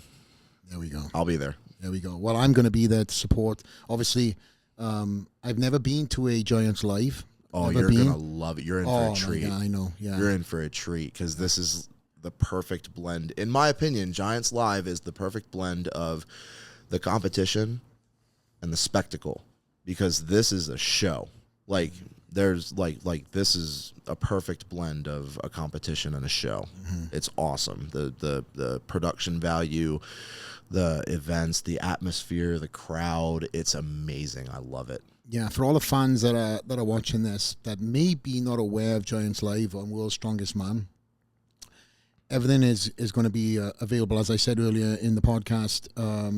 There we go. I'll be there. There we go. Well, I'm going to be there to support. Obviously, I've never been to a Giants Live. Oh, you're going to love it. You're in for a treat. Yeah, I know. Yeah. You're in for a treat because this is the perfect blend. In my opinion, Giants Live is the perfect blend of the competition and the spectacle because this is a show. Like, there's this is a perfect blend of a competition and a show. Mm-hmm. It's awesome. The production value, the events, the atmosphere, the crowd, it's amazing. I love it. Yeah, for all the fans that are watching this that may be not aware of Giants Live on World's Strongest Man, everything is going to be available, as I said earlier in the podcast,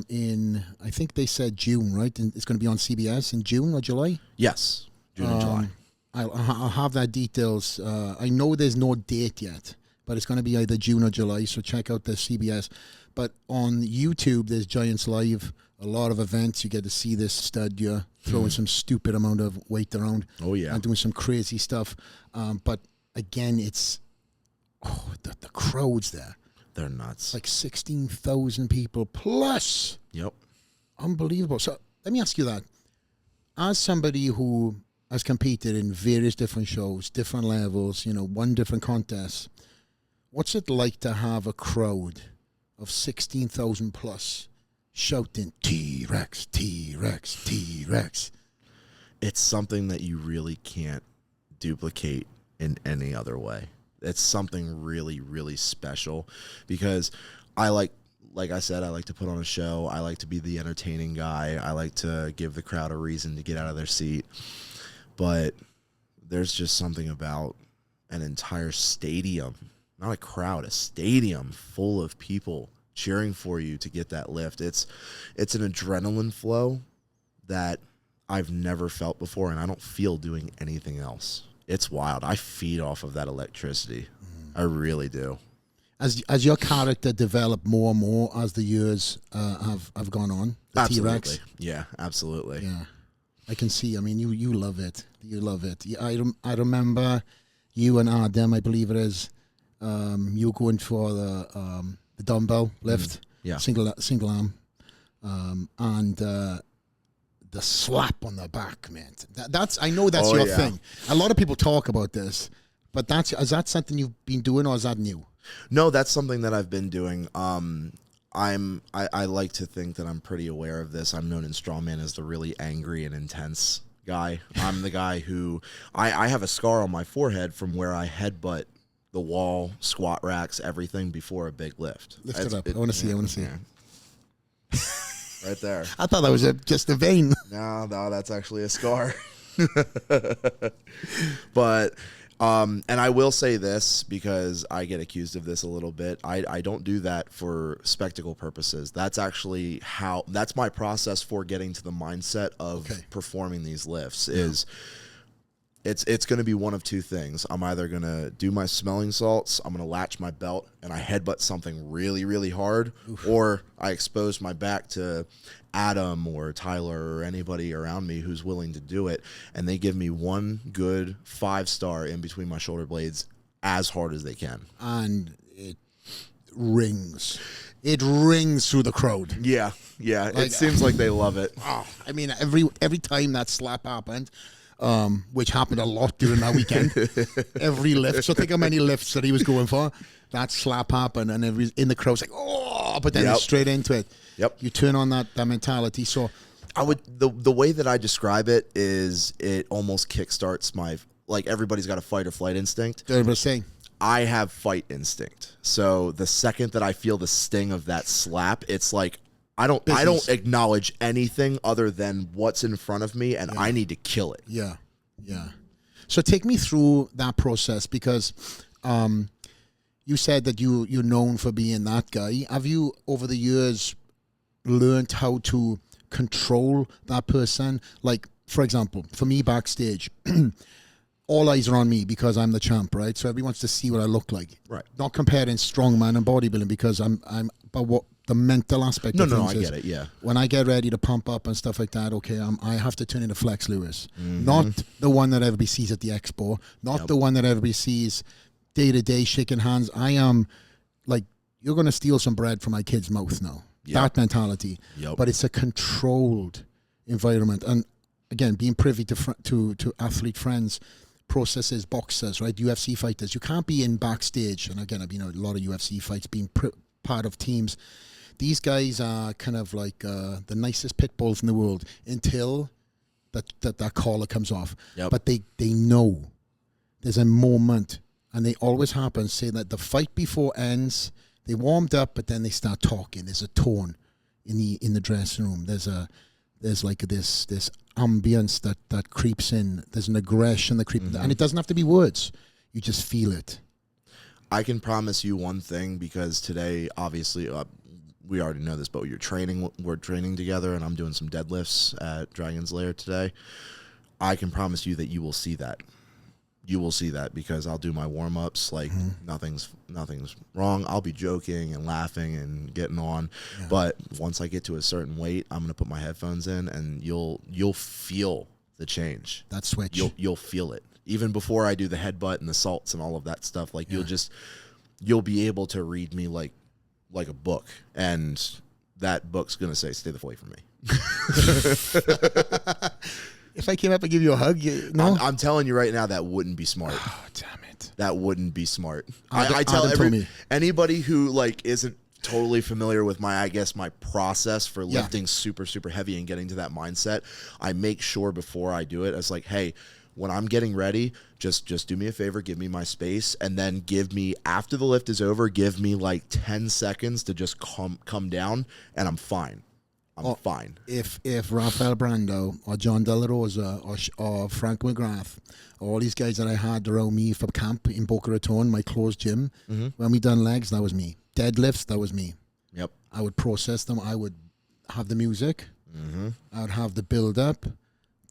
in, I think they said June, right? And it's going to be on CBS in June or July? Yes, June and July. I'll have that details. I know there's no date yet, but it's going to be either June or July, so check out the CBS. But on YouTube, there's Giants Live, a lot of events. You get to see this stud you're throwing some stupid amount of weight around. Oh, yeah. And doing some crazy stuff. But again, it's the crowds there. They're nuts. Like 16,000 people plus. Yep. Unbelievable. So let me ask you that. As somebody who has competed in various different shows, different levels, won different contests, what's it like to have a crowd of 16,000 plus shouting T-Rex, T-Rex, T-Rex? It's something that you really can't duplicate in any other way. It's something really, really special because like I said, I like to put on a show. I like to be the entertaining guy. I like to give the crowd a reason to get out of their seat. But there's just something about an entire stadium, not a crowd, a stadium full of people cheering for you to get that lift. It's an adrenaline flow that I've never felt before, and I don't feel doing anything else. It's wild. I feed off of that electricity. I really do. As your character developed more and more as the years have gone on, the Absolutely. T-Rex. Yeah, absolutely. Yeah, I can see. I mean, you love it. You love it. I remember you and Adam, I believe it is. You going for the dumbbell lift, yeah, single arm, and the slap on the back, man. I know that's your thing. A lot of people talk about this, but is that something you've been doing, or is that new? No, that's something that I've been doing. I like to think that I'm pretty aware of this. I'm known in strongman as the really angry and intense guy. I'm the guy who I have a scar on my forehead from where I headbutt the wall, squat racks, everything before a big lift. Lift it up. I want to see. I want to see. Yeah. Right there. I thought that was just a vein. No, that's actually a scar. But And I will say this because I get accused of this a little bit. I don't do that for spectacle purposes. That's actually that's my process for getting to the mindset of performing these lifts is it's going to be one of two things. I'm either going to do my smelling salts, I'm going to latch my belt, and I headbutt something really, really hard, or I expose my back to Adam or Tyler or anybody around me who's willing to do it, and they give me one good 5-star in between my shoulder blades as hard as they can. And it rings. It rings through the crowd. Yeah. It seems like they love it. Oh, I mean, every time that slap happened, which happened a lot during that weekend, every lift. So think how many lifts that he was going for. That slap happened, and in the crowd's like, oh, but then straight into it. Yep. You turn on that mentality. So I would the way that I describe it is it almost kickstarts my, like, everybody's got a fight or flight instinct. Everybody's saying, I have fight instinct. So the second that I feel the sting of that slap, it's like I don't acknowledge anything other than what's in front of me, and I need to kill it. Yeah. So take me through that process, because you said that you're known for being that guy. Have you, over the years, learned how to control that person? Like, for example, for me backstage, all eyes are on me because I'm the champ, right? So everyone wants to see what I look like. Right. Not comparing strongman and bodybuilding, because I'm but what the mental aspect of things I get it, yeah. When I get ready to pump up and stuff like that, okay, I have to turn into Flex Lewis. Not the one that everybody sees at the expo, not the one that everybody sees day to day shaking hands. I am like, you're going to steal some bread from my kid's mouth now. That mentality. But it's a controlled environment. And again, being privy to athlete friends, processes, boxers, right? UFC fighters. You can't be in backstage. And again, I've been a lot of UFC fights, being part of teams. These guys are kind of like the nicest pit bulls in the world until that collar comes off. But they know there's a moment, and they always happen, say that the fight before ends, they warmed up, but then they start talking. There's a tone in the dressing room. There's like this ambience that creeps in. There's an aggression that creeps in. And it doesn't have to be words. You just feel it. I can promise you one thing, because today, obviously, we already know this, but we're training together, and I'm doing some deadlifts at Dragon's Lair today. I can promise you that you will see that. You will see that, because I'll do my warm-ups like nothing's wrong. I'll be joking and laughing and getting on. But once I get to a certain weight, I'm going to put my headphones in, and you'll feel the change. That switch. You'll feel it. Even before I do the headbutt and the salts and all of that stuff, like you'll be able to read me like a book, and that book's going to say, stay the fuck away from me. If I came up and give you a hug, no? I'm telling you right now, that wouldn't be smart. Oh, damn it. That wouldn't be smart. I tell anybody who like isn't totally familiar with my process for lifting super, super heavy and getting to that mindset, I make sure before I do it, it's like, hey, when I'm getting ready, just do me a favor, give me my space, and then give me, after the lift is over, give me like 10 seconds to just come down, and I'm fine. I'm fine. If Rafael Brando or John De La Rosa or Frank McGrath, all these guys that I had around me for camp in Boca Raton, my closed gym, when we done legs, that was me. Deadlifts, that was me. Yep. I would process them. I would have the music. I would have the build-up,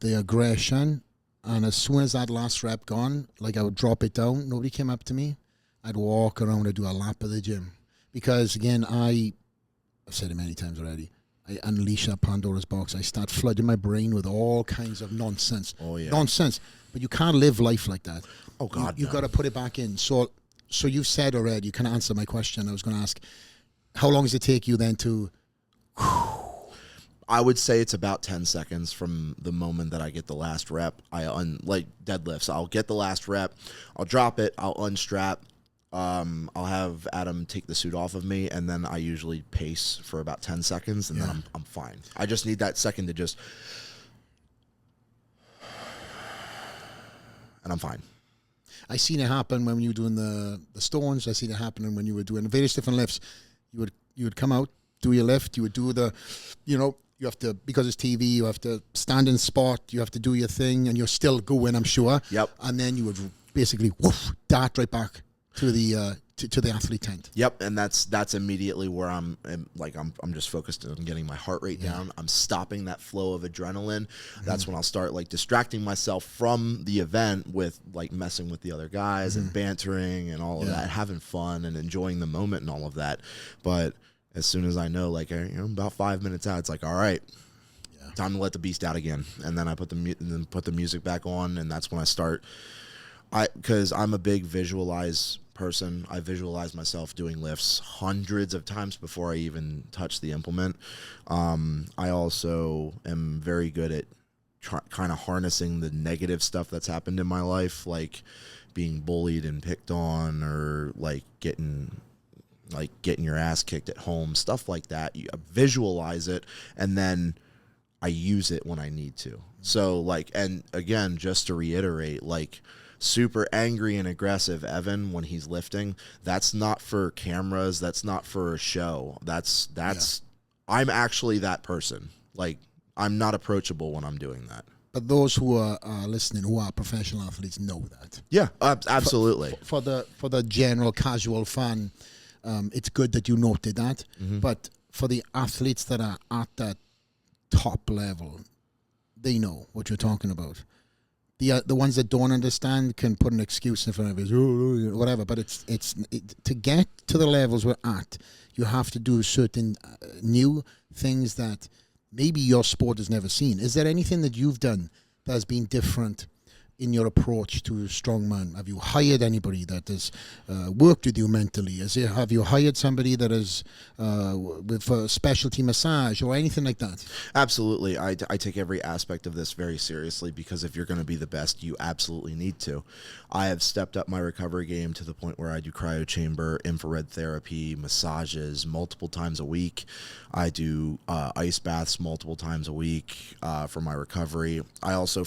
the aggression, and as soon as that last rep gone, like I would drop it down. Nobody came up to me. I'd walk around and do a lap of the gym. Because, again, I've said it many times already, I unleash that Pandora's box. I start flooding my brain with all kinds of nonsense. Oh, yeah. Nonsense. But you can't live life like that. Oh, God, You've got to put it back in. So you've said already, you can answer my question. I was going to ask, how long does it take you then to... I would say it's about 10 seconds from the moment that I get the last rep. Like deadlifts, I'll get the last rep, I'll drop it, I'll unstrap, I'll have Adam take the suit off of me, and then I usually pace for about 10 seconds, and then I'm fine. I just need that second to just... and I'm fine. I seen it happen when you were doing the stones. I seen it happening when you were doing various different lifts. You would come out, do your lift, you would do the, you have to, because it's TV, you have to stand in spot, you have to do your thing, and you're still going, I'm sure. Yep. And then you would basically woof, dart right back to the to the athlete tent. Yep, and that's immediately where I'm just focused on getting my heart rate down. I'm stopping that flow of adrenaline. That's when I'll start like distracting myself from the event with like messing with the other guys and bantering and all of that, having fun and enjoying the moment and all of that. But as soon as I know, like, about 5 minutes out, it's like, all right, time to let the beast out again. And then I put the music back on, and that's when I start. Because I'm a big visualize person. I visualize myself doing lifts hundreds of times before I even touch the implement. I also am very good at kind of harnessing the negative stuff that's happened in my life, like being bullied and picked on, or like getting your ass kicked at home, stuff like that. You visualize it, and then I use it when I need to. So like, and again, just to reiterate, like, super angry and aggressive Evan when he's lifting, that's not for cameras, that's not for a show. That's I'm actually that person. Like, I'm not approachable when I'm doing that. But those who are listening, who are professional athletes, know that. Yeah, absolutely. For the general casual fan, it's good that you noted that. But for the athletes that are at that top level, they know what you're talking about. The ones that don't understand can put an excuse in front of it, whatever. But it's to get to the levels we're at, you have to do certain new things that maybe your sport has never seen. Is there anything that you've done that has been different in your approach to strongman? Have you hired anybody that has worked with you mentally? Have you hired somebody that is with specialty massage or anything like that? Absolutely. I take every aspect of this very seriously, because if you're going to be the best, you absolutely need to. I have stepped up my recovery game to the point where I do cryo chamber, infrared therapy, massages multiple times a week. I do ice baths multiple times a week for my recovery. I also,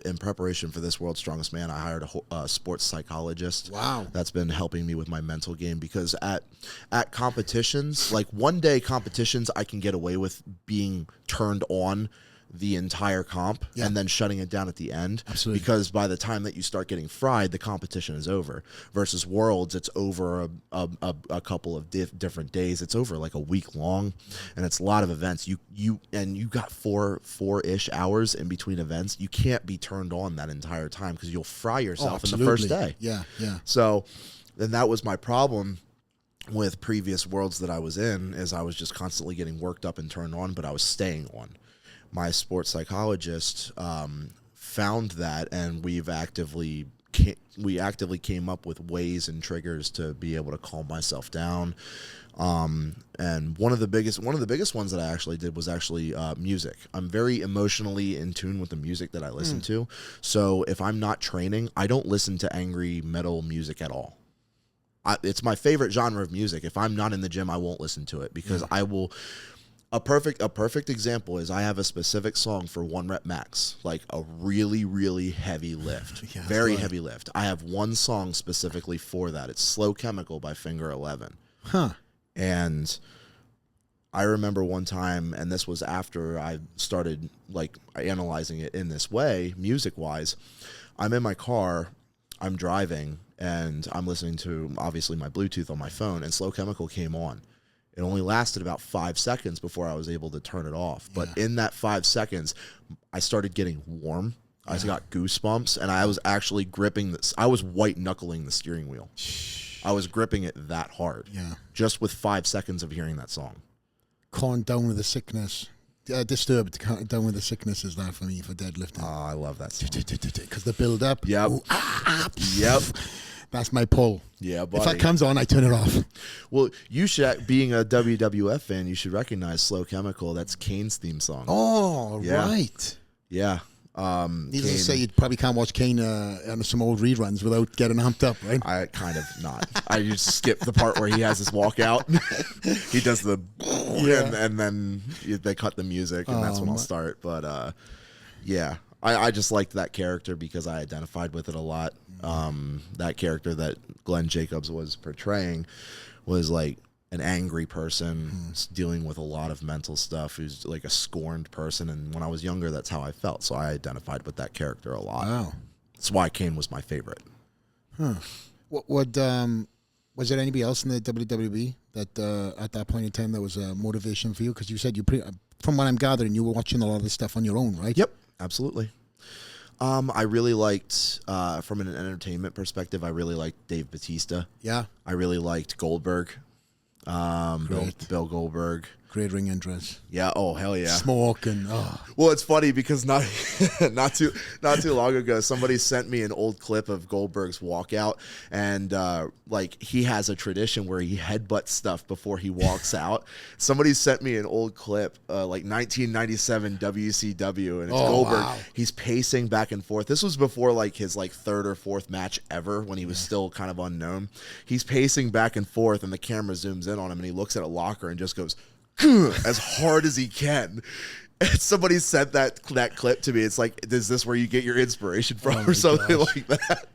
in preparation for this World's Strongest Man, I hired a sports psychologist. Wow. That's been helping me with my mental game, because at competitions, like one-day competitions, I can get away with being turned on the entire comp and then shutting it down at the end. Absolutely. Because by the time that you start getting fried, the competition is over. Versus Worlds, it's over a couple of different days. It's over like a week long, and it's a lot of events. You got four-ish hours in between events. You can't be turned on that entire time, because you'll fry yourself in the first day. Yeah. So then that was my problem with previous Worlds that I was in, is I was just constantly getting worked up and turned on, but I was staying on. My sports psychologist found that, and we actively came up with ways and triggers to be able to calm myself down. And one of the biggest ones that I actually did was music. I'm very emotionally in tune with the music that I listen to. So if I'm not training, I don't listen to angry metal music at all. It's my favorite genre of music. If I'm not in the gym, I won't listen to it, because I will. A perfect example is I have a specific song for 1 rep max, like a really, really heavy lift, very heavy lift. I have one song specifically for that. It's Slow Chemical by Finger 11. And I remember one time, and this was after I started like analyzing it in this way, music-wise. I'm in my car, I'm driving, and I'm listening to, obviously, my Bluetooth on my phone, and Slow Chemical came on. It only lasted about 5 seconds before I was able to turn it off. But in that 5 seconds, I started getting warm. I got goosebumps, and I was actually gripping this. I was white-knuckling the steering wheel. I was gripping it that hard. Just with 5 seconds of hearing that song. Calm down with the sickness. Disturbed, down with the sickness is that for me, for deadlifting. Oh, I love that song. Because the build-up. Yep. Yep. That's my pull. Yeah, buddy. If that comes on, I turn it off. Well, you should, being a WWF fan, you should recognize Slow Chemical. That's Kane's theme song. Oh, right. Yeah. Needless to say, you probably can't watch Kane on some old reruns without getting amped up, right? I kind of not. I just skip the part where he has his walkout. He does the and then they cut the music, and that's when I'll start. But yeah, I just liked that character because I identified with it a lot. That character that Glenn Jacobs was portraying was like an angry person dealing with a lot of mental stuff, who's like a scorned person. And when I was younger, that's how I felt. So I identified with that character a lot. Wow. That's why Kane was my favorite. What was there anybody else in the WWE that at that point in time that was a motivation for you? Because you said from what I'm gathering, you were watching a lot of this stuff on your own, right? Yep, absolutely. I really liked, from an entertainment perspective, I really liked Dave Bautista. Yeah. I really liked Goldberg. Bill Goldberg. Great ring entrance. Yeah. Oh, hell yeah. Smoke and Well, it's funny because not too long ago, somebody sent me an old clip of Goldberg's walkout, and like he has a tradition where he headbutts stuff before he walks out. Somebody sent me an old clip, like 1997 WCW, and it's Goldberg. Wow. He's pacing back and forth. This was before like his like third or fourth match ever, when he was still kind of unknown. He's pacing back and forth, and the camera zooms in on him, and he looks at a locker and just goes as hard as he can. And somebody sent that clip to me. It's like, is this where you get your inspiration from, or something like that?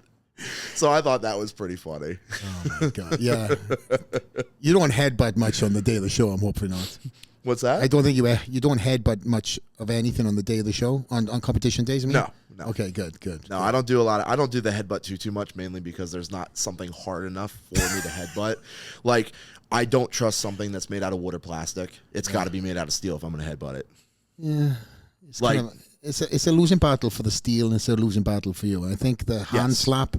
So I thought that was pretty funny. Oh my god! Yeah, you don't headbutt much on the day of the show. I'm hoping not. What's that? I don't think you don't headbutt much of anything on the day of the show on competition days. I mean? No. Okay, good. No, I don't do a lot. I don't do the headbutt too much, mainly because there's not something hard enough for me to headbutt. Like, I don't trust something that's made out of wood or plastic. It's got to be made out of steel if I'm going to headbutt it. Yeah, it's a losing battle for the steel, and it's a losing battle for you. I think the hand slap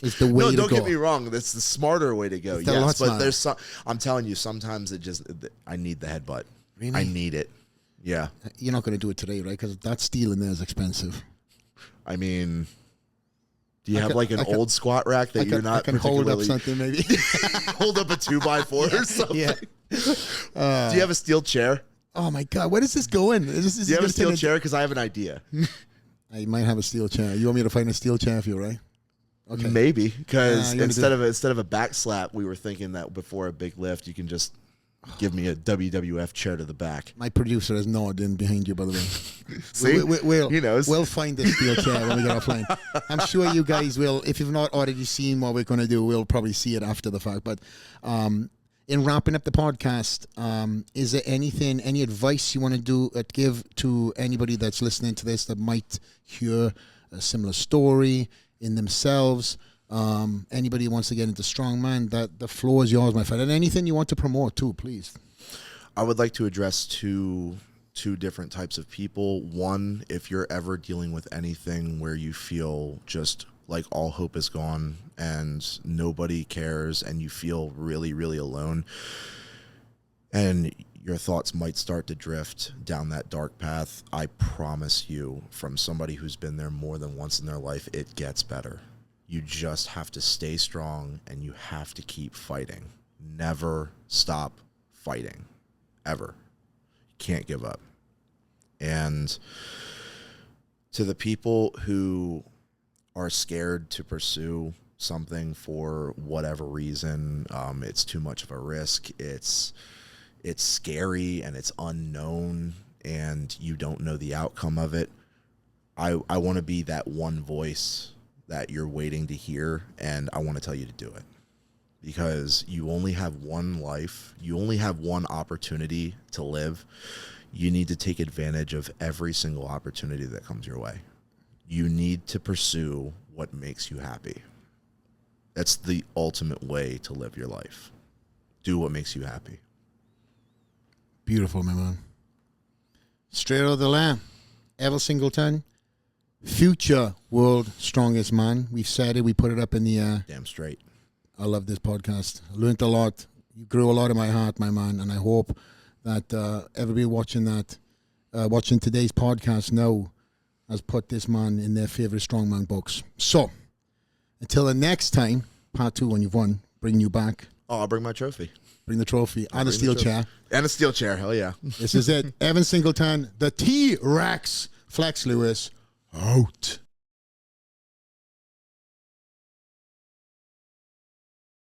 is the way to go. No, don't get me wrong. That's the smarter way to go. Yes, but there's some. I'm telling you, sometimes I need the headbutt. Really? I need it. Yeah. You're not going to do it today, right? Because that steel in there is expensive. I mean, do you have like an old squat rack that you're not? I can hold up something, maybe. Hold up a 2x4 or something. Yeah. Do you have a steel chair? Oh my God, where is this going? Do you have a steel chair? Because I have an idea. I might have a steel chair. You want me to find a steel chair for you, right? Okay. Maybe, because instead of a back slap, we were thinking that before a big lift, you can just give me a WWF chair to the back. My producer is nodding behind you, by the way. See? He knows. We'll find a steel chair when we get offline. I'm sure you guys will. If you've not already seen what we're going to do, we'll probably see it after the fact. But in wrapping up the podcast, is there any advice you want to give to anybody that's listening to this that might hear a similar story in themselves? Anybody who wants to get into strongman, that the floor is yours, my friend. And anything you want to promote too, please. I would like to address two different types of people. One, if you're ever dealing with anything where you feel just like all hope is gone and nobody cares and you feel really, really alone, and your thoughts might start to drift down that dark path, I promise you, from somebody who's been there more than once in their life, it gets better. You just have to stay strong, and you have to keep fighting. Never stop fighting, ever. You can't give up. And to the people who are scared to pursue something for whatever reason, it's too much of a risk, it's scary, and it's unknown, and you don't know the outcome of it, I want to be that one voice that you're waiting to hear, and I want to tell you to do it. Because you only have one life, you only have one opportunity to live. You need to take advantage of every single opportunity that comes your way. You need to pursue what makes you happy. That's the ultimate way to live your life. Do what makes you happy. Beautiful, my man. Straight Outta The Lair, Evan Singleton, future world strongest man. We've said it. We put it up in the air. Damn straight. I love this podcast. I learned a lot. You grew a lot in my heart, my man. And I hope that everybody watching today's podcast now has put this man in their favorite strongman books. So, until the next time, part 2 when you've won, bring you back. Oh, I'll bring my trophy. Bring the trophy and a steel chair. And a steel chair. Hell yeah. This is it. Evan Singleton, the T-Rex, Flex Lewis, out.